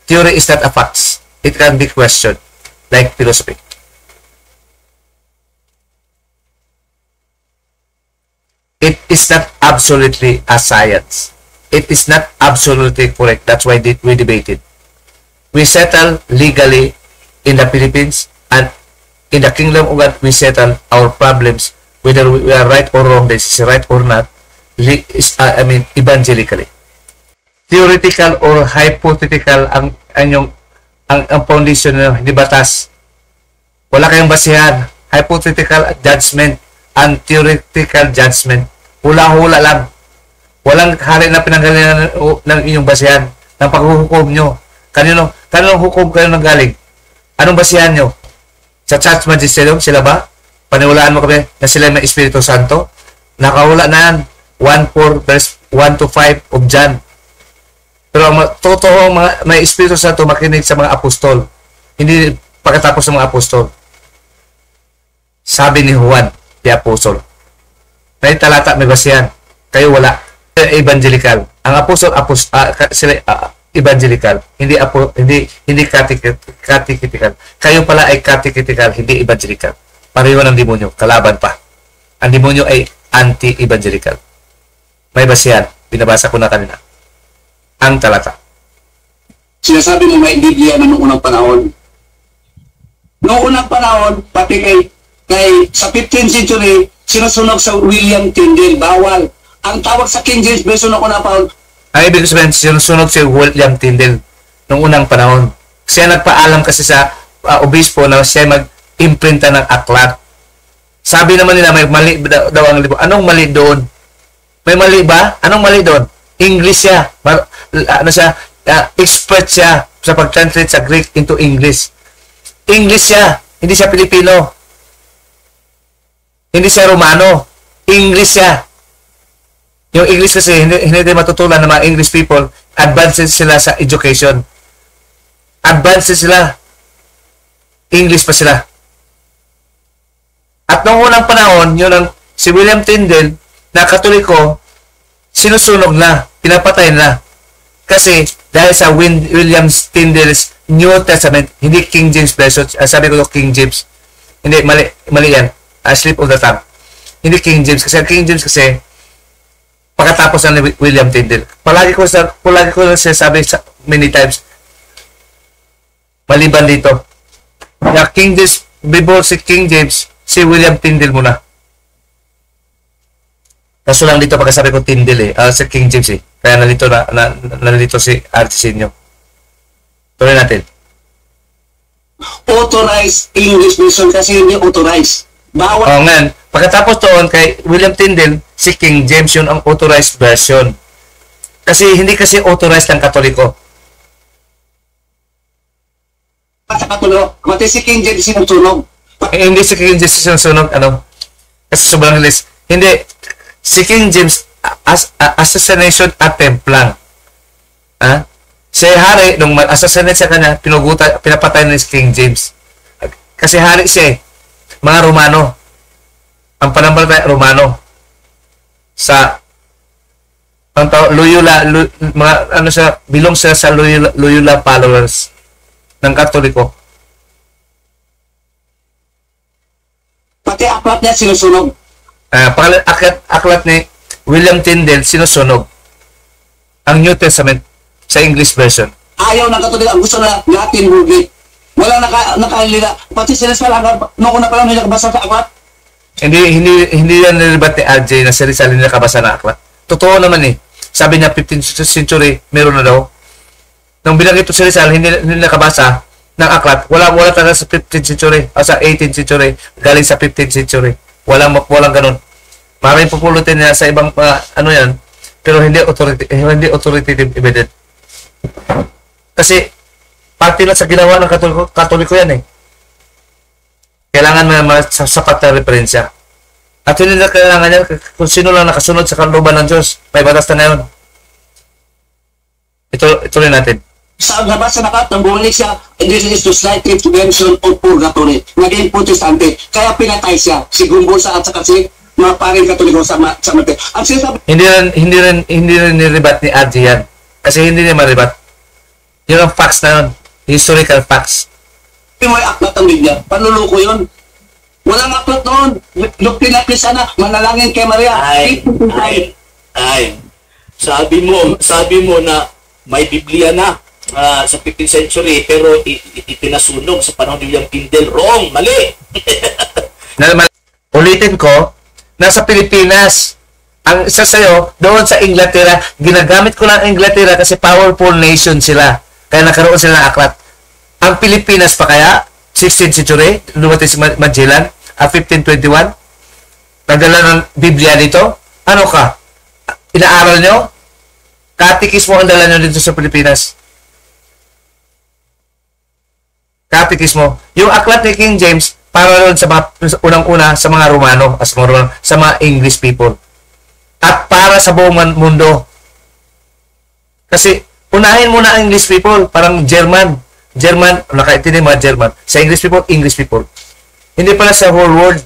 Theory is not a fact. It can be questioned like philosophy. It is not absolutely a science. It is not absolutely correct. That's why we debated. We settle legally in the Philippines, and in the kingdom of God, we settle our problems, whether we are right or wrong, this is right or not, evangelically. Theoretical or hypothetical ang foundation nyo, hindi batas. Wala kayong basihan. Hypothetical judgment and theoretical judgment. Hula-hula lang. Walang hari na pinanggalingan ng inyong basihan, ng paghuhukom nyo. Kanino hukom kayo nang galing? Anong basihan nyo? Sa church magisterium, sila ba? Paniwalaan mo kami na sila may Espiritu Santo? Nakahula na yan. 1:4 verse 1 to 5 of John. Pero totoo may Espiritu Santo makinig sa mga apostol. Hindi pagkatapos ng mga apostol. Sabi ni Juan, the apostle. May talata, may basihan. Kayo wala. Evangelical. Ang apostol, evangelical. Hindi catechetical. Kayo pala ay catechetical, hindi evangelical. Pareho ng demonyo, kalaban pa. Ang demonyo ay anti-evangelical. May basihan. Binabasa ko na kanina. Ang talata. Sinasabi mo may Biblia na noong unang panahon. Noong unang panahon, pati kay sa 15th century, sinusunog sa William Tyndale, bawal. Ang tawag sa King James Version noong unang panahon, Ang ibig sabihin, sinusunod si William Tyndale noong unang panahon. Siya nagpaalam kasi sa obispo na siya mag-imprinta ng aklat. Sabi naman nila, may mali daw ang libro. Anong mali doon? May mali ba? Anong mali doon? English siya. Expert siya sa pag-translate sa Greek into English. English siya. Hindi siya Pilipino. Hindi siya Romano. English siya. Yung English kasi, hindi matutunan ng mga English people, advanced sila sa education. Advanced sila. English pa sila. At noong unang panahon, yun ang si William Tyndale, na Katoliko, sinusunog na, pinapatay na. Kasi dahil sa William Tyndale's New Testament, hindi King James Version, sabi ko King James. Hindi, mali yan. Slip of the tongue. Hindi King James. Kasi King James kasi, pagkatapos ng William Tyndale. Palagi ko siya sabi many times, maliban dito. Na King James, before si King James, si William Tyndale muna. Kaso lang dito pagkasabi ko Tyndale si King James Kaya nalito si Artisinio. Tuloy natin. authorized English version kasi hindi authorized. Bawal. Oo nga. Pagkatapos doon kay William Tyndale, si King James yun ang authorized version. Kasi hindi kasi authorized ng Katoliko. At sa Katoliko, mati si King James sinusunog. Hindi si King James sinusunog, kasi sobrang list. Hindi. Si King James, assassination attempt lang. Si hari, nung assassinate sa kanya, pinapatay ni King James. Kasi hari siya mga Romano. Ang panampalataya Romano. Sa Loyola, belong siya sa Loyola followers ng Katoliko. Pati aklat niya sinusunog. Aklat ni William Tyndale sinusunog ang New Testament sa English version. Ayaw ng Katoliko, ang gusto na Latin movie. Wala nakailila. Pati sila sa langar, noong una pa lang nila kabasa sa aklat. Hindi yan nilibat ni RJ na sarili nila kabasa na aklat. Totoo naman Sabi niya 15th century meron na daw. Nung bilang ito si Rizal, hindi nakabasa ng aklat. Wala talaga sa 15th century o sa 18th century, galing sa 15th century. Walang ganun. Maraming pupulutin niya sa ibang yan, pero hindi authoritative evidence. Kasi parte na sa ginawa ng Katoliko yan Kailangan may sapat na referensya. At hindi na kailangan yan kung sino lang nakasunod sa kalooban ng Diyos. May batas na ngayon. Ituloy natin. Sa nabasa na kat, bumalik siya, and this is to slight redemption of purgatory. Naging protestante. Kaya pinatay siya. Si Gumbosa at saka si mga paring Katoliko sa mati. Ang sinasabi, Hindi rin niribat ni RJ yan. Kasi hindi niya maribat. Yun ang facts na yun. Historical facts. may aklat ang Biblia. Panluluko yun. Walang aklat noon. Pinakli sana, manalangin kay Maria. Ay. Sabi mo na may Biblia na sa 15th century pero ipinasunog sa panahon ni William Tyndale. Wrong, mali. Ulitin ko, nasa Pilipinas. Ang isa sa'yo, doon sa Inglaterra, ginagamit ko lang Inglaterra kasi powerful nation sila. Kaya nakaroon sila ng aklat. Ang Pilipinas pa kaya, 16th century, lumating si Magellan, 1521, nagdala ng Biblia dito. Ano ka? Inaaral nyo? Katikismo ang dala nyo dito sa Pilipinas. Katikismo. Yung aklat ni King James, para rin sa unang-una sa mga Romano, sa mga English people. At para sa buong mundo. Kasi, unahin muna ang English people, parang German, nakaintindi mga German. Sa English people. Hindi pala sa whole world.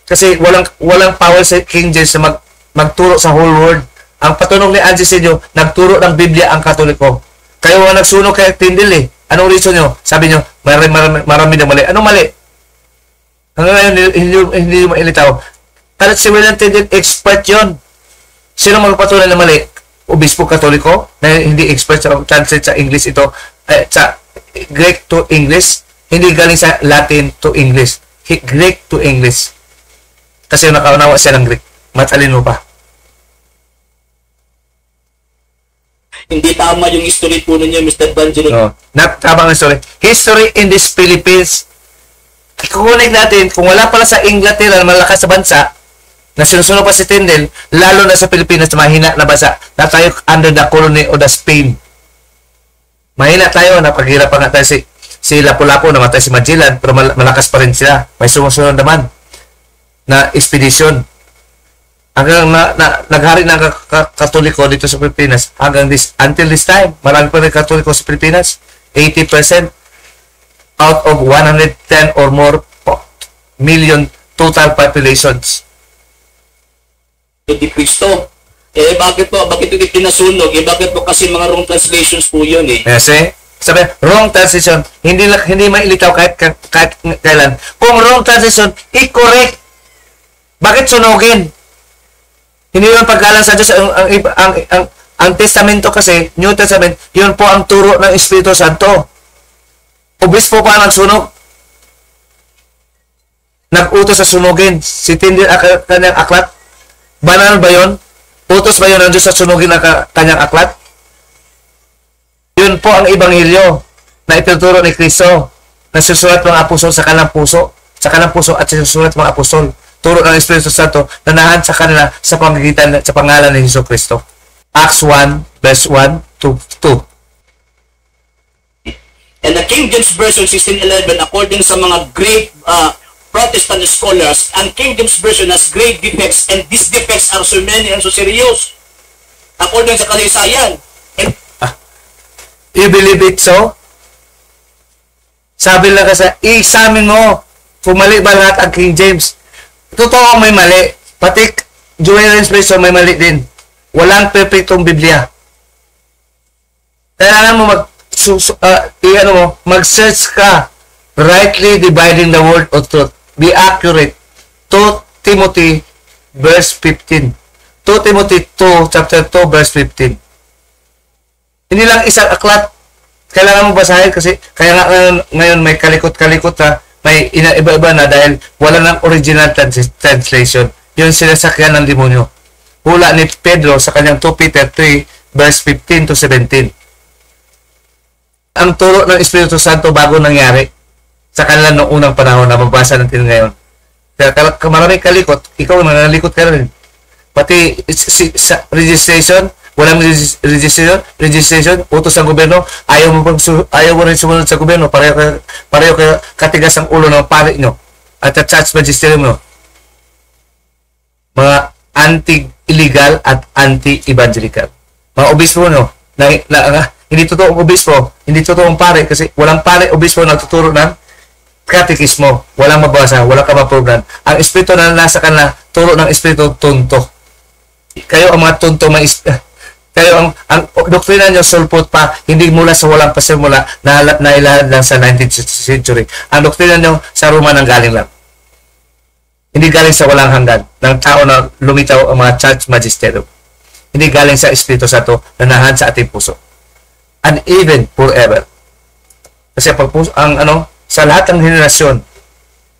Kasi walang power sa King James na magturo sa whole world. Ang patunog ni Angie Sinyo, nagturo ng Biblia ang Katoliko. Kayo ang nagsunog kay Tindil eh. Anong reason nyo? Sabi nyo, marami na mali. Anong mali? Hanggang ngayon, hindi mailitaw. Kahit si William Tindil, expert yon. Sino magpatunay na mali? Obispo Katoliko na hindi expert sa translate sa English ito, sa Greek to English, hindi galing sa Latin to English. Greek to English. Kasi nakaunawa siya ng Greek. Matalino pa. Hindi tama yung history po ninyo, Mr. Banjelo. No, tama ang history. History in this Philippines, ikukunik natin, kung wala pala sa Inglaterra na malakas sa bansa, na sinusunod pa si Tindel, lalo na sa Pilipinas na mahina na bansa, na tayo under the colony of the Spain. Mahina tayo, napaghirap pa nga tayo si Lapu-Lapu, namatay si Magellan, pero malakas pa rin sila. May sumusunod naman na expedition. Hanggang naghari ng Katoliko dito sa Pilipinas, until this time, marami pa rin Katoliko sa Pilipinas. 80% out of 110 or more million total populations. Di Cristo. Bakit ito pinasunog? Bakit po kasi mga wrong translations po yun eh. Yes, sabi, wrong translation. Hindi mailitaw kahit kailan. Kung wrong translation, i-correct. Bakit sunugin? Hindi yung paggalang sa Diyos. Ang testamento kasi, New Testament, yun po ang turo ng Espiritu Santo. Obispo pa nagsunog. Nag-utos sa sunugin. Si Tindil kanyang aklat. Banal ba yun? Utos ba yun ng Diyos sa sunugin ang kanyang aklat? Yun po ang Ebanghelyo na ituturo ni Kristo na susulat mga apostol sa kanilang puso. Sa kanilang puso at susulat mga apostol. Turo ng Espiritu Santo na nahan sa kanila sa pamagitan sa pangalan ni Jesucristo. Acts 1, verse 1 to 2. And the King James Version 1611, according sa mga great Protestant scholars, ang King James Version has great defects, and these defects are so many and so serious. According sa kasaysayan. You believe it so? Sabi lang kasi, i-examine mo kung mali ba lahat ang King James. Totoo may mali. Pati Joel Inspiration may mali din. Walang perfectong Biblia. Kailangan mo mag-search ka. Rightly dividing the word of truth. Be accurate. 2 Timothy verse 15. 2 Timothy 2, chapter 2, verse 15. Hindi lang isang aklat. Kailangan mo basahin kasi kaya nga ngayon may kalikot-kalikot na may iba-iba na dahil wala ng original translation. Yun sinasakyan ng demonyo. Hula ni Pedro sa kanyang 2 Peter 3, verse 15 to 17. Ang turo ng Espiritu Santo bago nangyari sa kanila noong unang panahon na mabasa natin ngayon. Kaya maraming kalikot, ikaw nanalikot ka rin. Pati registration, walang registration, utos ng gobyerno, ayaw mo rin sumunod sa gobyerno, pareho katigas ang ulo ng pari nyo at church magisterium nyo. Mga anti-illegal at anti-evangelical. Mga obispo nyo, hindi totoong obispo, hindi totoong pare, kasi walang pare obispo nagtuturo ng katekismo, walang mabasa, walang kamaprogram. Ang espiritu na nasa kanila, turo ng espiritu tunto. Kayo ang mga tunto, kayo ang doktrina nyo sulpot pa, hindi mula sa walang pasimula na ilahad lang sa 19th century. Ang doktrina nyo sa Roma nang galing lang. Hindi galing sa walang hanggan ng tao na lumitaw ang mga church magisterium. Hindi galing sa Espiritu Santo na nahan sa ating puso. And even forever. Kasi sa lahat ng henerasyon,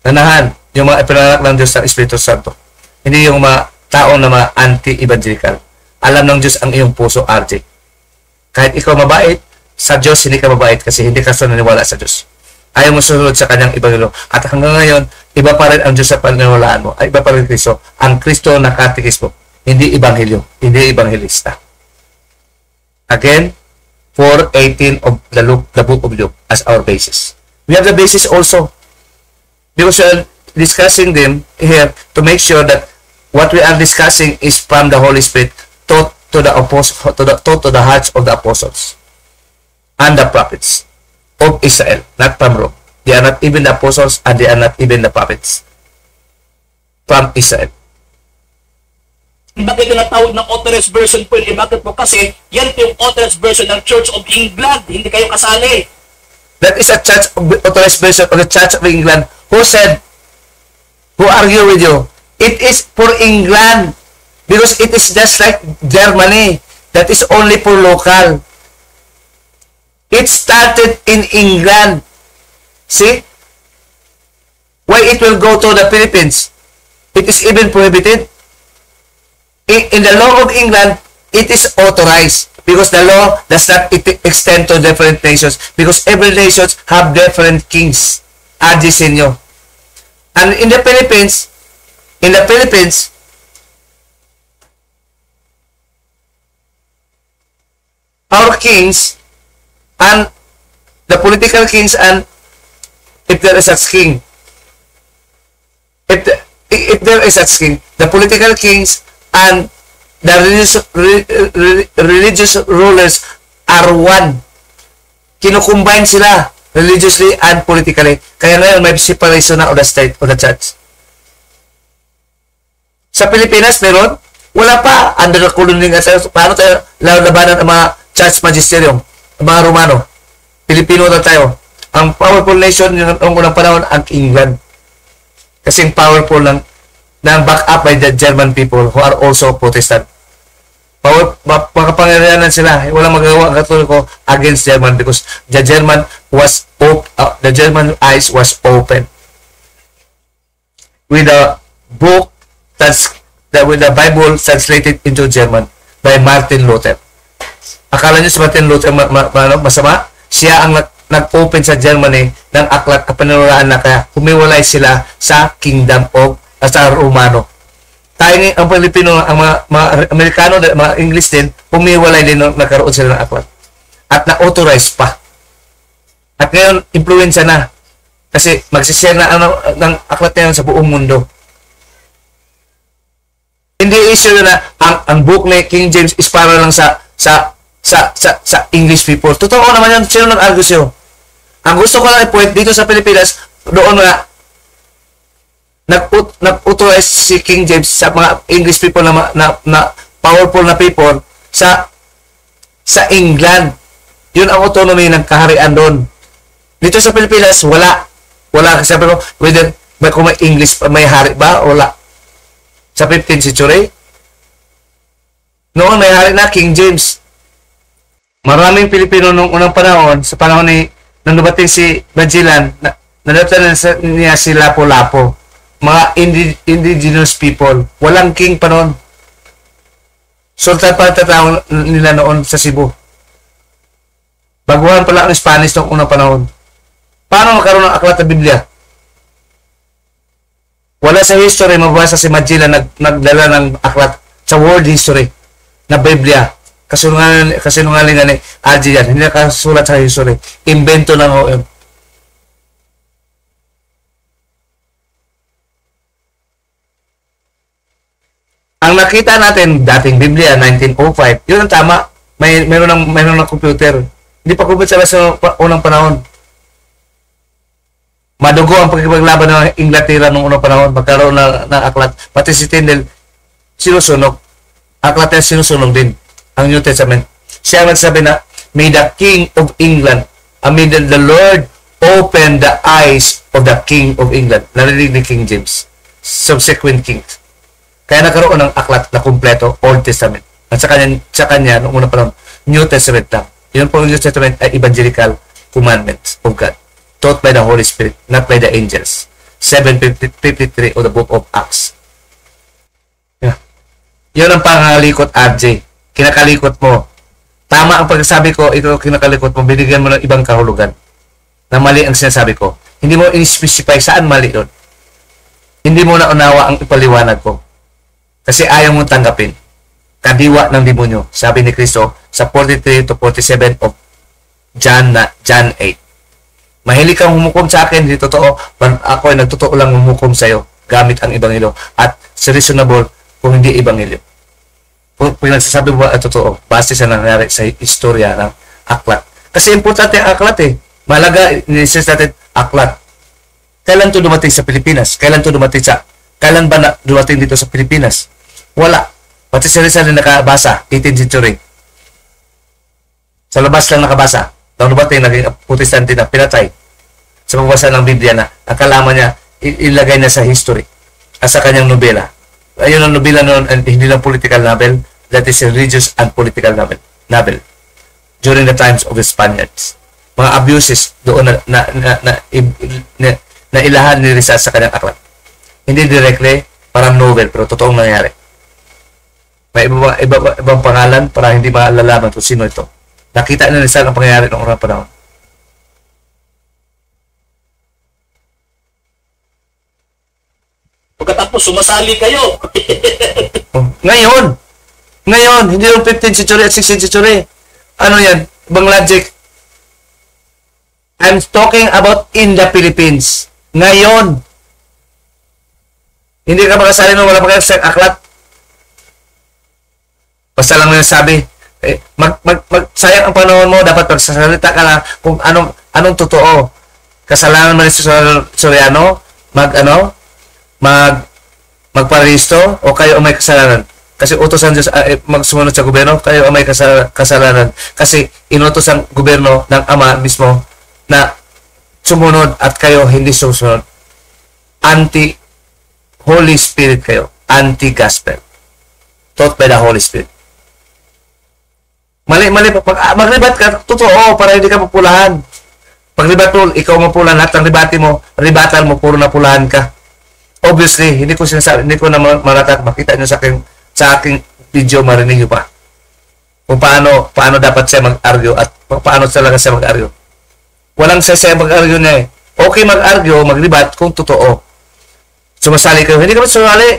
nanahan yung mga ipinanak ng Diyos ng Espiritu Santo. Hindi yung mga tao na mga anti-evangelical. Alam ng Diyos ang iyong puso, RJ. Kahit ikaw mabait, sa Diyos hindi ka mabait kasi hindi ka naniniwala sa Diyos. Ayaw mo sunod sa kanyang ebanghelyo. At hanggang ngayon, iba pa rin ang Diyos sa paniniwalaan mo. Ay, iba pa rin Kristo. Ang Kristo na katekismo. Hindi ebanghelyo. Hindi ebanghelista. Again, 4:18 of the book of Luke as our basis. We have the basis also. Because we are discussing them here to make sure that what we are discussing is from the Holy Spirit taught to the hearts of the apostles and the prophets of Israel, not from Rome. They are not even the apostles and they are not even the prophets from Israel. Bakit tinatawag ng authorized version po yun? Bakit po? Kasi yan po yung authorized version ng Church of England. Hindi kayo kasali. That is a church authorized version of the Church of England who said, who argue with you, it is for England because it is just like Germany. That is only for local. It started in England. See? Why it will go to the Philippines? It is even prohibited. In the law of England, it is authorized because the law does not extend to different nations because every nation have different kings. Senyo. And in the Philippines, our kings and the political kings, and if there is such king, if there is such king, the political kings and the religious rulers are one. Kinukumbine sila religiously and politically. Kaya ngayon may separation na of the state of the church. Sa Pilipinas meron, wala pa, under the colony nga tayo. Paano tayo labanan ang mga church magisterium, ang mga Romano? Pilipino na tayo. Ang powerful nation yung unang panahon ang England. Kasing powerful ng back up by the German people who are also Protestant. Makapangyarihanan sila. Walang magawa ang Katoliko against German because the German eyes was open. With the book with the Bible translated into German by Martin Luther. Akala niyo si Martin Luther masama? Siya ang nag-open sa Germany ng aklat kapanunuraan na kaya humiwalay sila sa kingdom of sa Romano. Tayo ang Pilipino, ang mga Amerikano, mga English din, humiwalay din nagkaroon sila ng aklat. At na-authorize pa. At ngayon, influensya na. Kasi magsishare na ng aklat na yun sa buong mundo. Hindi issue na ang book ni King James is para lang sa English people. Totoo naman yan. Sino nag-argue siyo? Ang gusto ko lang i-point dito sa Pilipinas, doon nga, nag-authorize si King James sa mga English people na powerful na people sa England. Yun ang autonomy ng kaharian doon. Dito sa Pilipinas, wala. Kasi sabi ko, whether kung may English, may hari ba? Wala. Sa 15th century, noon may hari na King James. Maraming Pilipino nung unang panahon, sa panahon nang dumating si Magellan, nadatan niya si Lapu-Lapu. Mga indigenous people. Walang king pa noon. Sultan pa tatawag nila noon sa Cebu. Baguhan pala ang Spanish noong unang panahon. Paano magkaroon ng aklat na Biblia? Wala sa history, mabasa si Magellan nagdala ng aklat sa world history na Biblia. Kasinungalingan ni Algie yan. Hindi nakasulat sa history. Invento ng OM. Ang nakita natin, dating Biblia, 1905, yun ang tama. Meron ng computer. Hindi pa computer sa unang panahon. Madugo ang pagkipaglaban ng Inglaterra noong unang panahon. Magkaroon ng aklat. Pati si Tyndale, sinusunog. Aklat niya sinusunog din. Ang New Testament. Siya nagsabi na, may the King of England, may the Lord open the eyes of the King of England. Narinig ni King James. Subsequent kings. Kaya nagkaroon ng aklat na kumpleto, Old Testament. At sa kanya noong unang panahon, New Testament lang. Yun po, New Testament ay evangelical commandments of God, taught by the Holy Spirit, not by the angels. 7:53 of the book of Acts. Yeah. Yun ang pangalikot, RJ. Kinakalikot mo. Tama ang pagsasabi ko, ito kinakalikot mo, binigyan mo ng ibang kahulugan. Na mali ang sinasabi ko. Hindi mo in-specify saan mali doon. Hindi mo na unawa ang ipaliwanag ko. Kasi ayaw mong tanggapin. Kadiwa ng demonyo. Sabi ni Kristo sa 43 to 47 of John 8. Mahilig kang humukom sa akin, hindi totoo. Ako ay nagtotoo lang humukom sa iyo gamit ang ebanghelyo. At reasonable kung hindi ebanghelyo. Kung pinagsasabi mo at totoo, base sa nangyari sa istorya ng aklat. Kasi importante ang aklat eh. Malaga, nisis natin aklat. Kailan to dumating sa Pilipinas? Kailan ba dumating dito sa Pilipinas? Wala. Pati si Rizal na nakabasa, 18th century. Sa labas lang nakabasa. Nang dumating, naging protestante na pinatay sa pagbasa ng Biblia na akala niya, ilagay niya sa history at sa kanyang nobela. Ayun ang nobela noon, hindi lang political novel, that is a religious and political novel during the times of the Spaniards. Mga abuses doon na ilahan ni Rizal sa kanyang aklat. Hindi directly, parang novel, pero totoong nangyari. May ibang pangalan para hindi malalaman kung sino ito. Nakita ni Rizal ang pangyayari noong unang panahon. Pagkatapos, sumasali kayo. Ngayon, hindi yung 15th century at 16th century. Ano yan? Ibang logic. I'm talking about in the Philippines. Ngayon. Hindi ka makasali nung wala pa kayo sa aklat. Basta lang sabi, sayang ang panahon mo, dapat magsasalita ka na kung anong totoo. Kasalanan man ni Soriano, magparisto o kayo ang may kasalanan. Kasi utos ang Diyos magsumunod sa gobyerno, kayo ang may kasalanan. Kasi inutos ang gobyerno ng Ama mismo na sumunod at kayo hindi susunod. Anti-Holy Spirit kayo. Anti-Gospel. Taught by the Holy Spirit. Mali. Maglibat ka, totoo, para hindi ka mapulahan. Pag libatul, ikaw mapulan, lahat ng ribatan mo, puro napulahan ka. Obviously, hindi ko na maratat, makita nyo sa aking video, marinig nyo pa. Kung paano dapat siya mag-argue at paano talaga siya mag-argue. Walang siya mag-argue niya eh. Okay mag-argue, maglibat kung totoo. Sumasali kayo. Hindi kami sumali.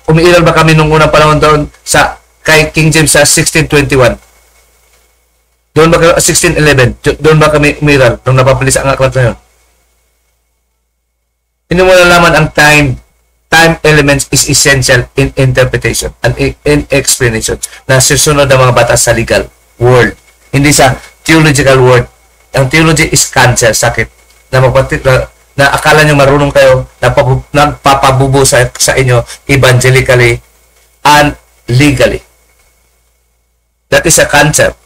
Umiiral ba kami nung unang panahon doon kay King James sa 1621? Doon ba 1611? Doon ba kami umiral nung napabilis ang aklat na yun? Hindi mo nalaman ang time elements is essential in interpretation and in explanation na susunod ang mga batas sa legal world. Hindi sa theological world. Ang theology is cancer, sakit. Na akala nyo marunong kayo, nagpapabubo sa inyo evangelically and legally. That is a cancer.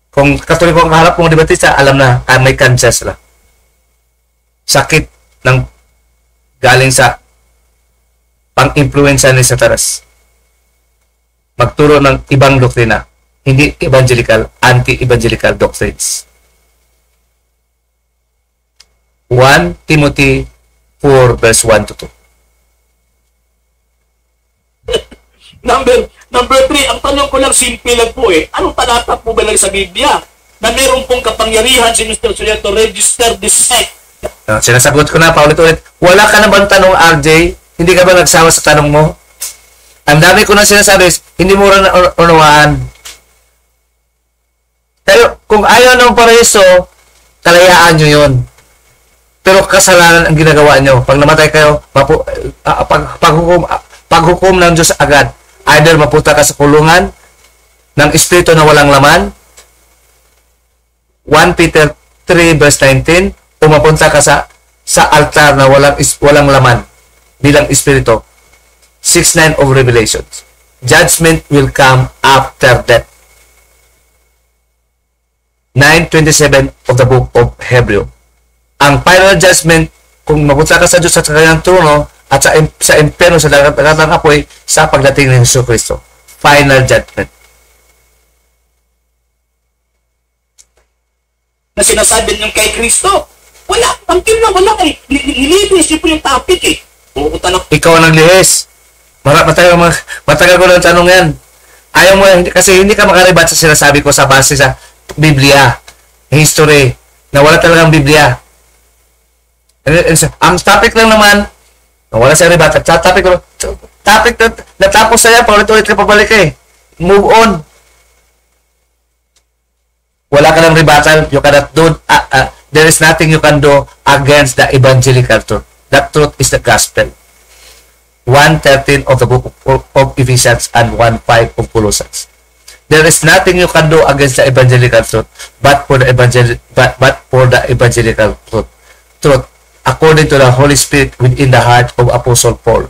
Kung Katoliko ang kaharap mong debatista, alam na may cancer sila. Sakit ng galing sa pang-impluensya ni Satanas. Magturo ng ibang doktrina, hindi evangelical, anti-evangelical doctrines. 1 Timothy 4 verse 1 to 2. Number 3, ang tanong ko lang, simple lang po eh. Anong talata po ba lang sa Biblia na meron pong kapangyarihan si Mr. Sulia to register this sect? Sinasagot ko na, paulit-ulit. Wala ka na bang tanong, RJ? Hindi ka ba nagsawa sa tanong mo? Ang dami ko na sinasabi, hindi mo rin unawaan. Pero kung ayaw ng pareso, kalayaan nyo yun. Pero kasalanan ang ginagawa nyo. Pag namatay kayo, paghukom ng Diyos agad. Either mapunta ka sa kulungan ng espiritu na walang laman, 1 Peter 3 verse 19, o mapunta ka sa altar na walang laman bilang espiritu. 6:9 of Revelations. Judgment will come after death. 9:27 of the book of Hebrew. Ang final judgment, kung mapunta ka sa Diyos at sa kanyang trono, at sa impyerno, sa dagat ng apoy, sa pagdating ni Hesus Kristo. Final judgment. Na sinasabi nyo kay Kristo, wala, tangkin na, wala kay, nilibis, yun po yung topic eh. Ikaw ang naglihis. Matagal ko lang tanong yan. Ayaw mo, kasi hindi ka makaribat sa sinasabi ko sa base sa Biblia, history, na wala talagang Biblia. Ang topic lang naman, wala sa ribat. Topic na natapos na yan, paulit-ulit ka pabalik eh. Move on. Wala ka ng rebuttal. You cannot do, there is nothing you can do against the evangelical truth. That truth is the gospel. 1:13 of the book of Ephesians and 1:5 of Colossians. There is nothing you can do against the evangelical truth, but for the evangelical truth, according to the Holy Spirit within the heart of Apostle Paul.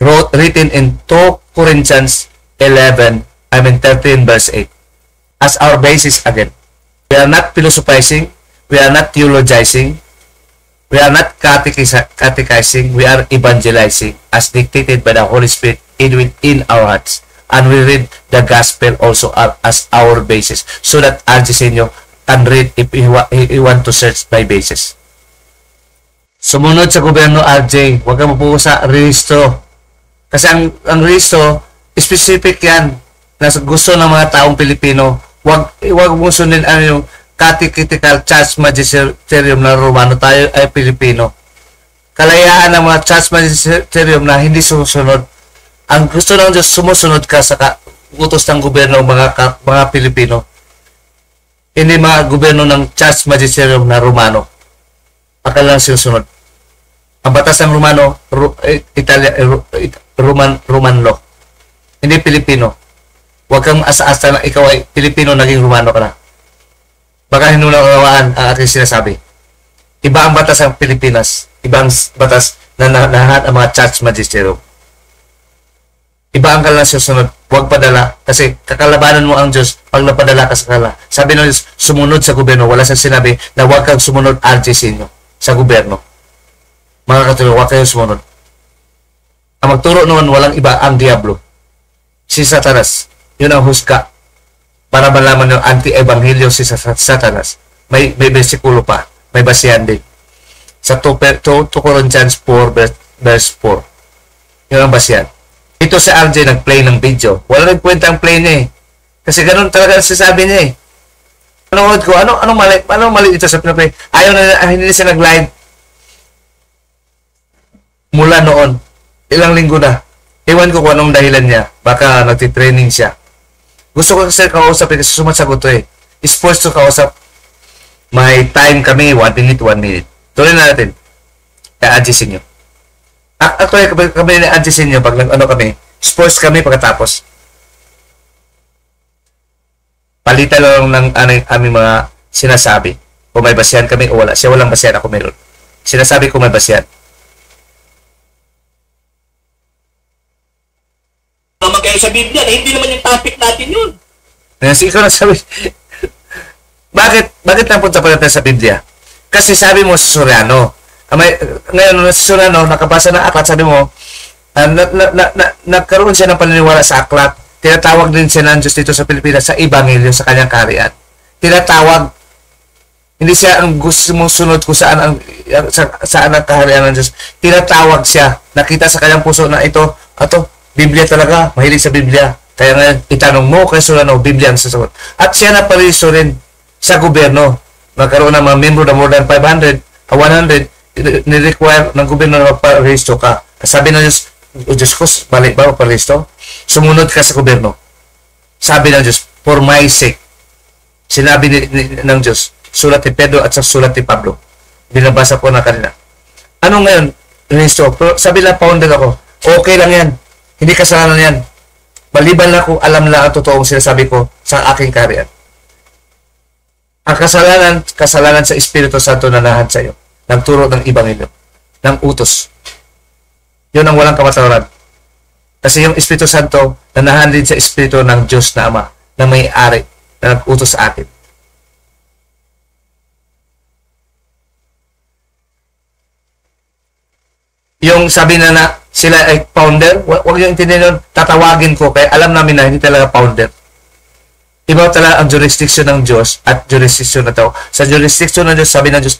written in 2 Corinthians 13 verse 8 as our basis again. We are not philosophizing, we are not theologizing, we are not catechizing, we are evangelizing as dictated by the Holy Spirit within our hearts. And we read the gospel also as our basis so that RJ Senyo can read if he want to search by basis. Sumunod sa gobyerno, RJ, huwag ka mapupo sa rehistro. Kasi ang rehistro, specific yan na gusto ng mga taong Pilipino. Huwag mong sundin yung catechetical church magisterium na Romano, tayo ay Pilipino. Kalayaan ng mga church magisterium na hindi sumusunod. Ang gusto ng Diyos, sumusunod ka sa utos ng gobyerno mga Pilipino. Hindi mga gobyerno ng church magisterium na Romano. Akala lang sinusunod. Ang batas ng Romano, Roman law. Hindi Pilipino. Huwag kang asa-asa na ikaw ay Pilipino, naging Romano ka na. Baka hinunawaan ang aking sinasabi. Iba ang batas ng Pilipinas. Iba ang batas na nahat ang mga church magisterium. Iba ang kanilang susunod. Huwag padala. Kasi kakalabanan mo ang Diyos pag napadala ka sa kanila. Sabi ng Diyos, sumunod sa gobyerno. Wala siyang sinabi na huwag kang sumunod RJ Senyo sa gobyerno. Mga katuloy, huwag kayong sumunod. Ang magturo noon, walang iba, ang Diablo. Si Satanas. Yun ang husga. Para malaman yung anti-evangelyo si Satanas. May versikulo pa. May basihan din. Sa 2 Corinthians 4 verse 4. Yun ang basihan. Ito si RJ nag-play ng video. Wala rin kwenta ang play niya eh. Kasi ganun talaga sasabi niya eh. Panood ko, anong mali dito sa pinaplay? Ayaw na, hindi siya nag-live. Mula noon. Ilang linggo na. Ewan ko kung anong dahilan niya. Baka nagtitraining siya. Gusto ko kasi kausapin kasi sumasagot to eh. Sports to kausap. May time kami, 1 minute. Tuloy na natin. Kaya RJ Senyo. Actually, kami ni RJ Senyo, pag kami, sports kami pagkatapos. Palitan lang ng aming mga sinasabi. Kung may basihan kami o wala. Siya walang basihan, ako meron. Sinasabi ko may basihan. Naman kayo sa Biblia na hindi naman yung topic natin yun. Kasi ikaw nasabi. Bakit napunta pa natin sa Biblia? Kasi sabi mo sa Soriano, ngayon, si Soriano, nakabasa ng aklat, sabi mo, nagkaroon siya ng paniniwala sa aklat. Tinatawag din siya ng Diyos dito sa Pilipinas sa Ebanghelyo, sa kanyang kaharian. Tinatawag. Hindi siya ang gusto mong sunod kung saan ang kaharian ng Diyos. Tinatawag siya. Nakita sa kanyang puso na ito, Biblia talaga, mahilig sa Biblia. Kaya ngayon, itanong mo kay Soriano, Biblia ang sasagot. At siya na pariso rin sa gobyerno. Magkaroon ng mga membro na more than 500, 100, ni-require ng gobyerno na magparehisto ka. Sabi ng Diyos, o Diyos ko, balik ba magparehisto? Sumunod ka sa gobyerno. Sabi ng Diyos, for my sake. Sinabi ng Diyos, sulat ni Pedro at sa sulat ni Pablo. Binabasa ko na kanina. Ano ngayon? Rehisto. Pero sabi lang, founder ako, okay lang yan. Hindi kasalanan yan. Maliban na kung alam na ang totoong sinasabi ko sa aking kaharian. Ang kasalanan sa Espiritu Santo na nahan sa iyo. Nagturo ng Ebanghelyo, ng utos. Yun ang walang kapatawaran. Kasi yung Espiritu Santo, nanahan din sa Espiritu ng Diyos na Ama, na may-ari, na nag-utos sa atin. Yung sabi na sila ay founder, huwag yung intindihin yun, tatawagin ko, kaya alam namin na hindi talaga founder. Iba talaga ang jurisdiction ng Diyos at jurisdiction na tao. Sa jurisdiction ng Diyos, sabi ng Diyos,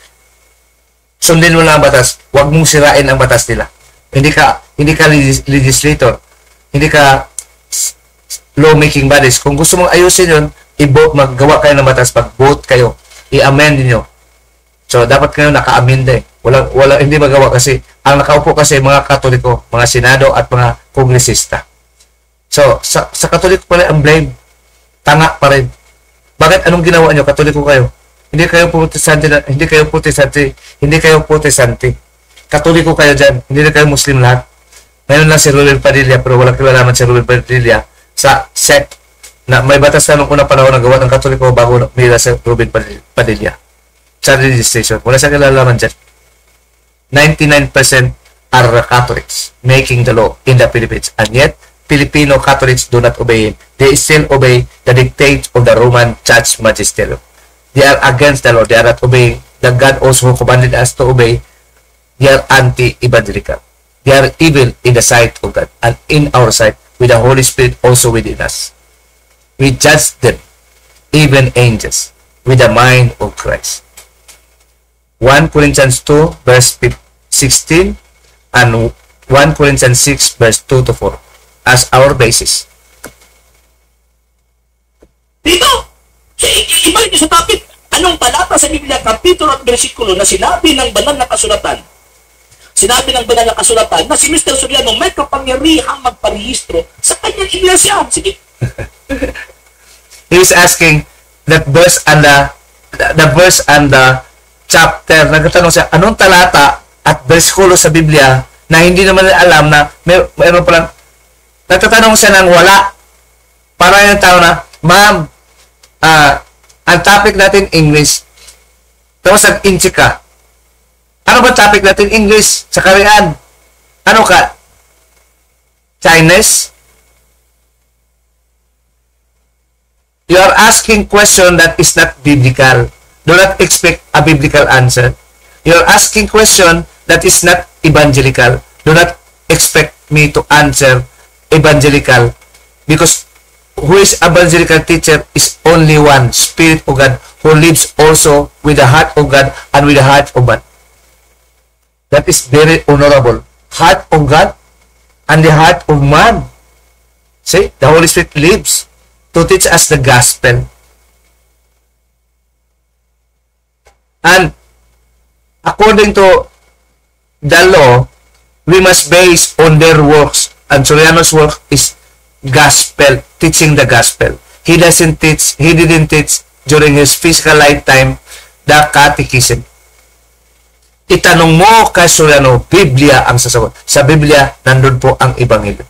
sundin mo lang ang batas. Huwag mong sirain ang batas nila. Hindi ka legislator. Hindi ka lawmaking bodies. Kung gusto mong ayusin yun, maggawa kayo ng batas. Mag-vote kayo. I-amend niyo. So, dapat kayo naka-amenda eh. Hindi magawa kasi ang nakaupo kasi mga Katoliko, mga Senado at mga Kongresista. So, sa Katoliko pala ang blame. Tanga pa rin. Bakit anong ginawa nyo? Katoliko kayo. Hindi kayo protestante. Katoliko kayo dyan. Hindi na kayo Muslim lahat. Ngayon lang si Ruben Padilla, pero walang kilalaman si Ruben Padilla sa sect na may batas na nung unang panahon na gawa ng Katoliko bago mila si Ruben Padilla. Sa registration. Wala siyang kilalaman dyan. 99% are the Catholics making the law in the Philippines, and yet Filipino Catholics do not obey it. They still obey the dictates of the Roman Church Magisterium. They are against the law. They are not obeying that God also commanded us to obey. They are anti-evangelical. They are evil in the sight of God and in our sight, with the Holy Spirit also within us. We judge them, even angels, with the mind of Christ. 1 Corinthians 2 verse 16 and 1 Corinthians 6 verse 2 to 4 as our basis. Dito, ibalik niyo sa topic, anong talata sa Biblia, kapitulo at bersikulo na sinabi ng banal na kasulatan? Sinabi ng banal na kasulatan na si Mr. Soriano may kapangyarihang magparehistro sa kanyang iglesia. Sige. He is asking that verse and the verse and the chapter. Nagtatanong siya, anong talata at bersikulo sa Biblia na hindi naman nila alam na mayroon palang. Nagtatanong siya ng wala. Para yung tao na, ma'am, ang topic natin English. Tapos nag-inchi ka. Ano ba topic natin English sa Korean? Ano ka? Chinese? You are asking question that is not biblical. Do not expect a biblical answer. You are asking question that is not evangelical. Do not expect me to answer evangelical, because who is evangelical teacher is only one, Spirit of God, who lives also with the heart of God and with the heart of man. That is very honorable. Heart of God and the heart of man. See, the Holy Spirit lives to teach us the gospel. And according to the law, we must base on their works. And Soriano's work is gospel, teaching the gospel. He didn't teach during his physical lifetime the catechism. Itanong mo kay Soriano, Biblia ang sasagot. Sa Biblia, nandun po ang Ebanghelyo.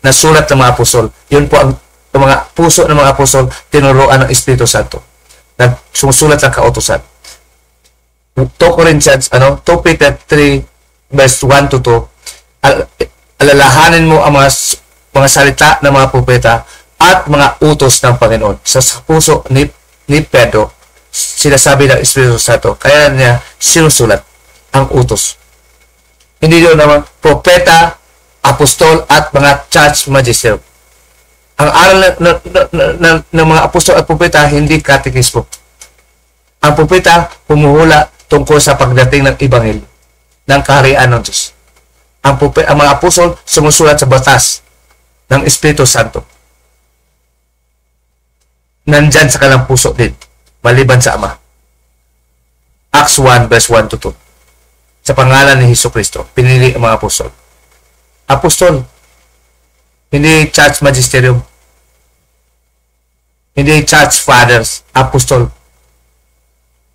Nasulat ng mga apostol. Yun po ang mga puso ng mga apostol, tinuruan ng Espiritu Santo. Na sumusulat ng kautusan. 2 Corinthians, 2 Peter 3, verse 1 to 2, alalahanin mo ang mga salita ng mga propeta at mga utos ng Panginoon. Sa puso ni Pedro, sinasabi ng Espiritu Santo, kaya niya sinusulat ang utos. Hindi doon naman propeta, apostol at mga church magister. Ang aral ng mga apostol at propeta hindi katekismo. Ang propeta humuhula tungkol sa pagdating ng Ebanghelyo, ng kaharian ng Diyos. Ang mga apostol sumusulat sa batas ng Espiritu Santo. Nandyan sa kanilang puso din, maliban sa Ama. Acts 1 verse 1 to 2. Sa pangalan ni Jesucristo, pinili ang mga apostol. Apostol, hindi church magisterium, hindi church fathers, apostol.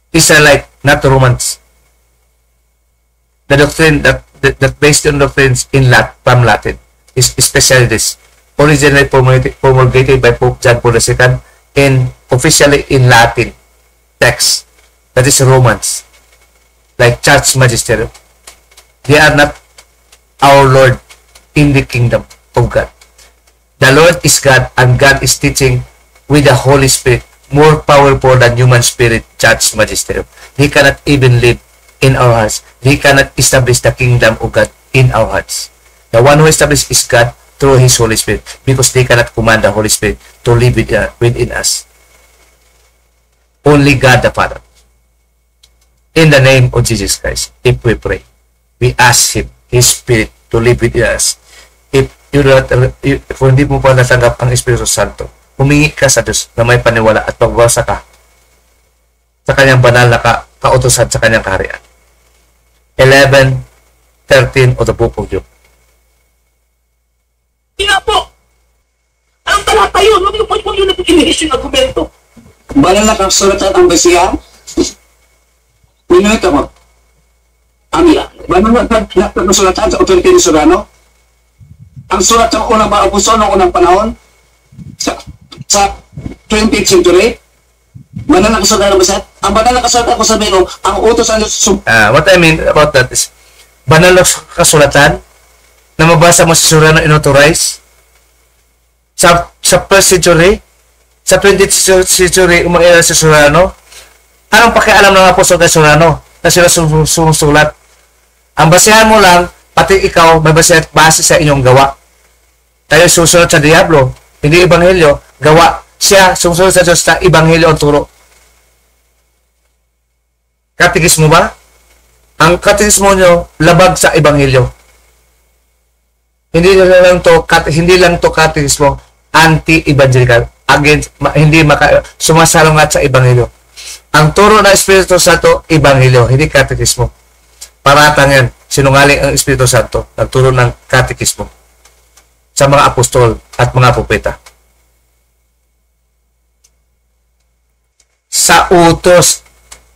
Israelite, not Romans. The doctrine that based on doctrines from Latin is especially this. Originally promulgated by Pope John Paul II and officially in Latin text. That is Romans. Like church magisterium. They are not our Lord in the kingdom of God. The Lord is God, and God is teaching with the Holy Spirit, more powerful than human spirit, church magisterium. He cannot even live in our hearts. He cannot establish the kingdom of God in our hearts. The one who established is God through His Holy Spirit, because they cannot command the Holy Spirit to live within us. Only God the Father. In the name of Jesus Christ, if we pray, we ask Him, His Spirit, to live within us. If hindi mo pa natanggap ang Espiritu Santo, humingi ka sa Diyos na may paniwala at magbasa ka sa kanyang banal na kautusan sa kanyang kaharian. 11:13 of the book of Job. Hindi nga po. Anong talata yun? Huwag yun na pinihis yung argumento. Banal na kasulatan ang basihan. Minuto mo. Ang banal na kasulatan sa authority ni Soriano. Ang sulat ng unang mga apostol ng unang panahon sa 20th century. Banal na kasulatan ang basihan. Ang banal na kasulatan ko sabihin ko, ang utos ang what I mean about that is banal na kasulatan na mabasa mo sa Surano inauthorize sa first century, sa 20th century, umaira sa Surano. Anong pakialam ng apostol kay Surano na sila sumusulat? Ang basehan mo lang, pati ikaw, may base sa inyong gawa. Tayo susunod sa Diablo, hindi Ebanghelyo, gawa. Siya sumusunod sa Diyos na Ebanghelyo ang turo. Katikismo ba? Ang katikismo nyo, labag sa Ebanghelyo. Hindi lang to katikismo, anti-evangelical. Against, sumasalungat sa Ebanghelyo. Ang turo ng Espiritu Santo, Ebanghelyo, hindi katikismo. Paratang yan. Sinungaling ang Espiritu Santo. Nagturo ng katikismo sa mga apostol at mga propeta. Sa utos,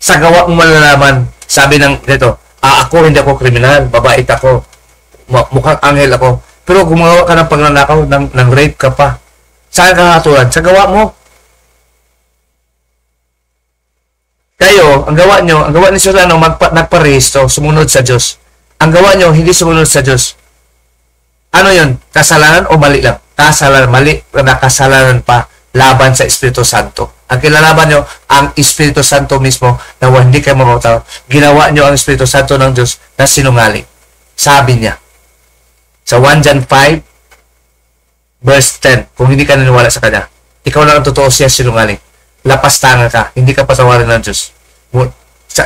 sa gawa mong malalaman, sabi ng dito, ako hindi ako kriminal, babait ako, mukhang anghel ako, pero gumawa ka ng pagnanakaw, ng rape ka pa. Saan ka katulad? Sa gawa mo. Kayo, ang gawa ni Solano, nagparehistro, sumunod sa Diyos. Ang gawa nyo, hindi sumunod sa Diyos. Ano yun? Kasalanan o mali lang? Kasalanan, mali na kasalanan pa laban sa Espiritu Santo. Ang kilalaban nyo, ang Espiritu Santo mismo na hindi kayo mamataw. Ginawa nyo ang Espiritu Santo ng Diyos na sinungaling. Sabi niya sa 1 John 5 verse 10, kung hindi ka naniwala sa Kanya, ikaw lang ang totoo, siya sinungaling. Lapastangan ka, hindi ka patawarin ng Diyos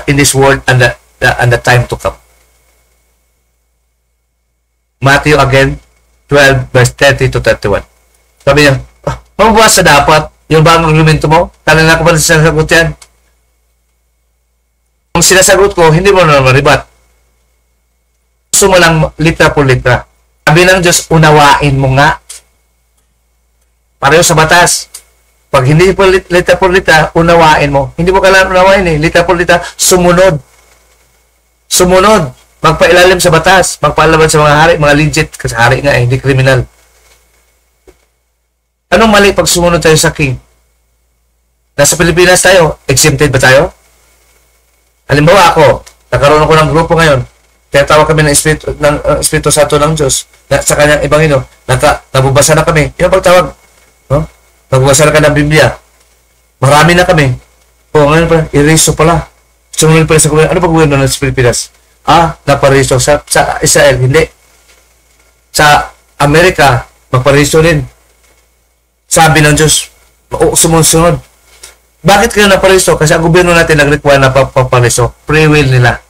in this world and the time to come. Matthew again 12 verse 30 to 31. Sabi niya, mabubuhat sa dapat yung bang argumento mo? Kanina ko ba sinasagot yan? Kung sinasagot ko, hindi mo na maribat. Gusto mo lang litra por litra. Sabi ng Diyos, unawain mo nga. Pareho sa batas. Pag hindi po litra por litra, unawain mo. Hindi mo kailangan unawain eh. Litra por litra, sumunod. Sumunod. Magpailalim sa batas. Magpaalaman sa mga hari. Mga legit. Kasi hari nga eh, hindi kriminal. Anong mali pag sumunod tayo sa king? Nasa Pilipinas tayo, exempted ba tayo? Halimbawa ako, nagkaroon ako ng grupo ngayon, kaya tawag kami ng Espiritu Santo ng Diyos, sa kanyang Ebanghelyo, nabubasa na kami. Yung pagtawag, no? Nabubasa na ka ng Biblia. Marami na kami. O, ngayon pala, i-reso pala. Sumunod pala sa gobyerno. Ano ba gobyerno ng Pilipinas? Napareso. Sa Israel, hindi. Sa Amerika, magpareso din. Sabi ng Diyos, sumunod. Bakit kayo napareso? Kasi ang gobyerno natin nag-require na papareso. Free will nila.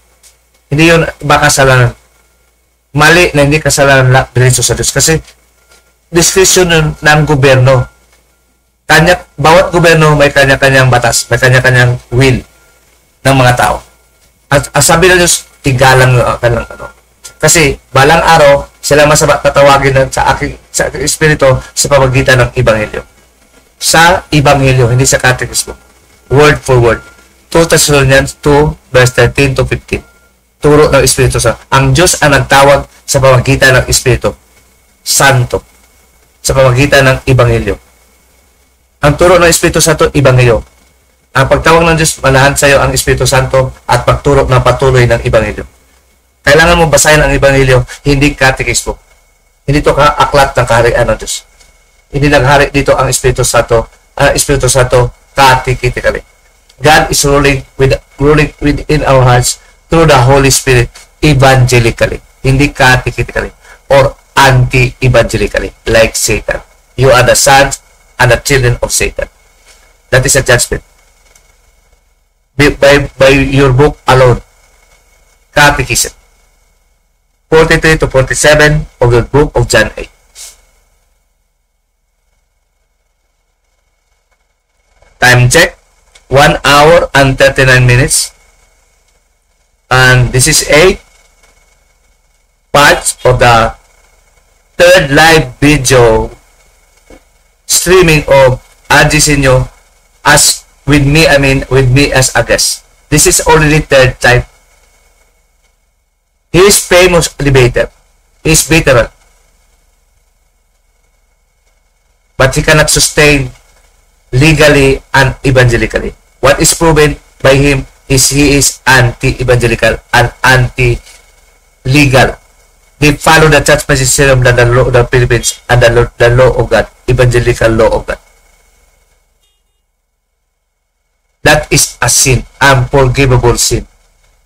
Hindi yun baka kasalanan. Mali na hindi kasalanan na diretso sa Diyos. Kasi discretion ng gobyerno. Bawat gobyerno may kanya-kanyang batas, may kanya-kanyang will ng mga tao. At sabi ng Diyos, tigalang kanilang ano. Kasi balang araw, sila masama tatawagin sa aking espiritu sa pamagitan ng Ebanghelyo. Sa Ebanghelyo, hindi sa katekismo. Word for word. 2 Thessalonians 2 verse 13 to 15. Turo ng Espiritu Santo. Ang Diyos ang nagtawag sa pamagitan ng Espiritu Santo. Sa pamagitan ng Ebanghelyo. Ang turo ng Espiritu Santo, Ebanghelyo. Ang pagtawag ng Diyos, manahan sa iyo ang Espiritu Santo at pagturo ng patuloy ng Ebanghelyo. Kailangan mo basahin ang Ebanghelyo, hindi katekismo. Hindi ito aklat ng kaharian ng Diyos. Hindi naghari dito ang Espiritu Santo, categorically. God is ruling within our hearts through the Holy Spirit evangelically, hindi categorically or anti-evangelically like Satan. You are the sons and the children of Satan. That is a judgment. By your book alone. Catechism 43 to 47 of the book of John 8. Time check, 1 hour and 39 minutes. And this is 8 parts of the third live video streaming of Adisinyo as with me as a guest. This is already third time. He is famous debater. He is veteran. But he cannot sustain legally and evangelically. What is proven by him is he is anti-evangelical and anti legal. They follow the church magisterium and the law of the Philippines and the law of God, evangelical law of God. That is a sin, unforgivable sin.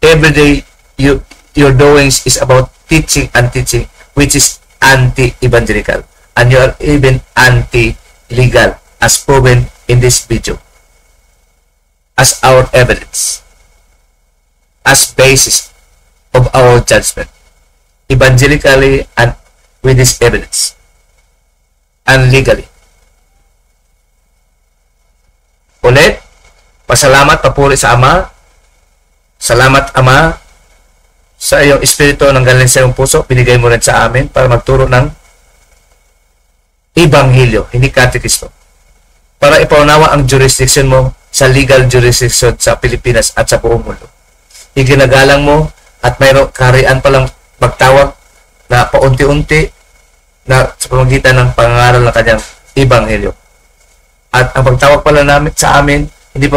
Every day, your doings is about teaching and teaching, which is anti-evangelical. And you are even anti-legal, as proven in this video. As our evidence. As basis of our judgment. Evangelically and with this evidence. And legally. Ulit, pasalamat, papuri sa Ama. Salamat, Ama, sa iyong espiritu ng galing sa iyong puso. Binigay mo rin sa amin para magturo ng Ebanghelyo, hindi katekismo. Para ipaunawa ang jurisdiction mo sa legal jurisdiction sa Pilipinas at sa buong mundo. Iginagalang mo at mayroong kaharian palang magtawag na paunti-unti na sa pamagitan ng pangaral ng kanyang Ebanghelyo. At ang pagtawag pala namin sa amin, hindi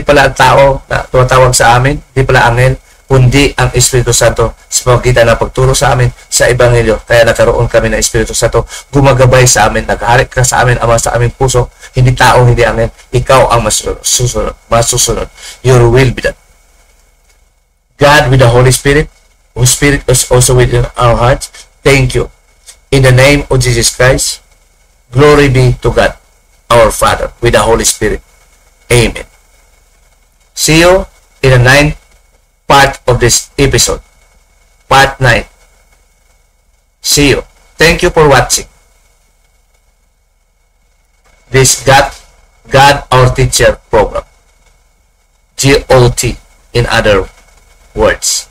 pala ang tao na tumatawag sa amin, hindi pala anghel, kundi ang Espiritu Santo sa pamagitan ng pagturo sa amin sa Ebanghelyo. Kaya nagkaroon kami ng Espiritu Santo, gumagabay sa amin, naghahari ka sa amin, Ama, sa aming puso, hindi tao, hindi anghel, ikaw ang masusunod. Your will be done. God with the Holy Spirit, whose Spirit is also within our hearts, thank you. In the name of Jesus Christ, glory be to God, our Father, with the Holy Spirit. Amen. See you in the 9th part of this episode. Part 9. See you. Thank you for watching. This God Our Teacher program. GOT in other words.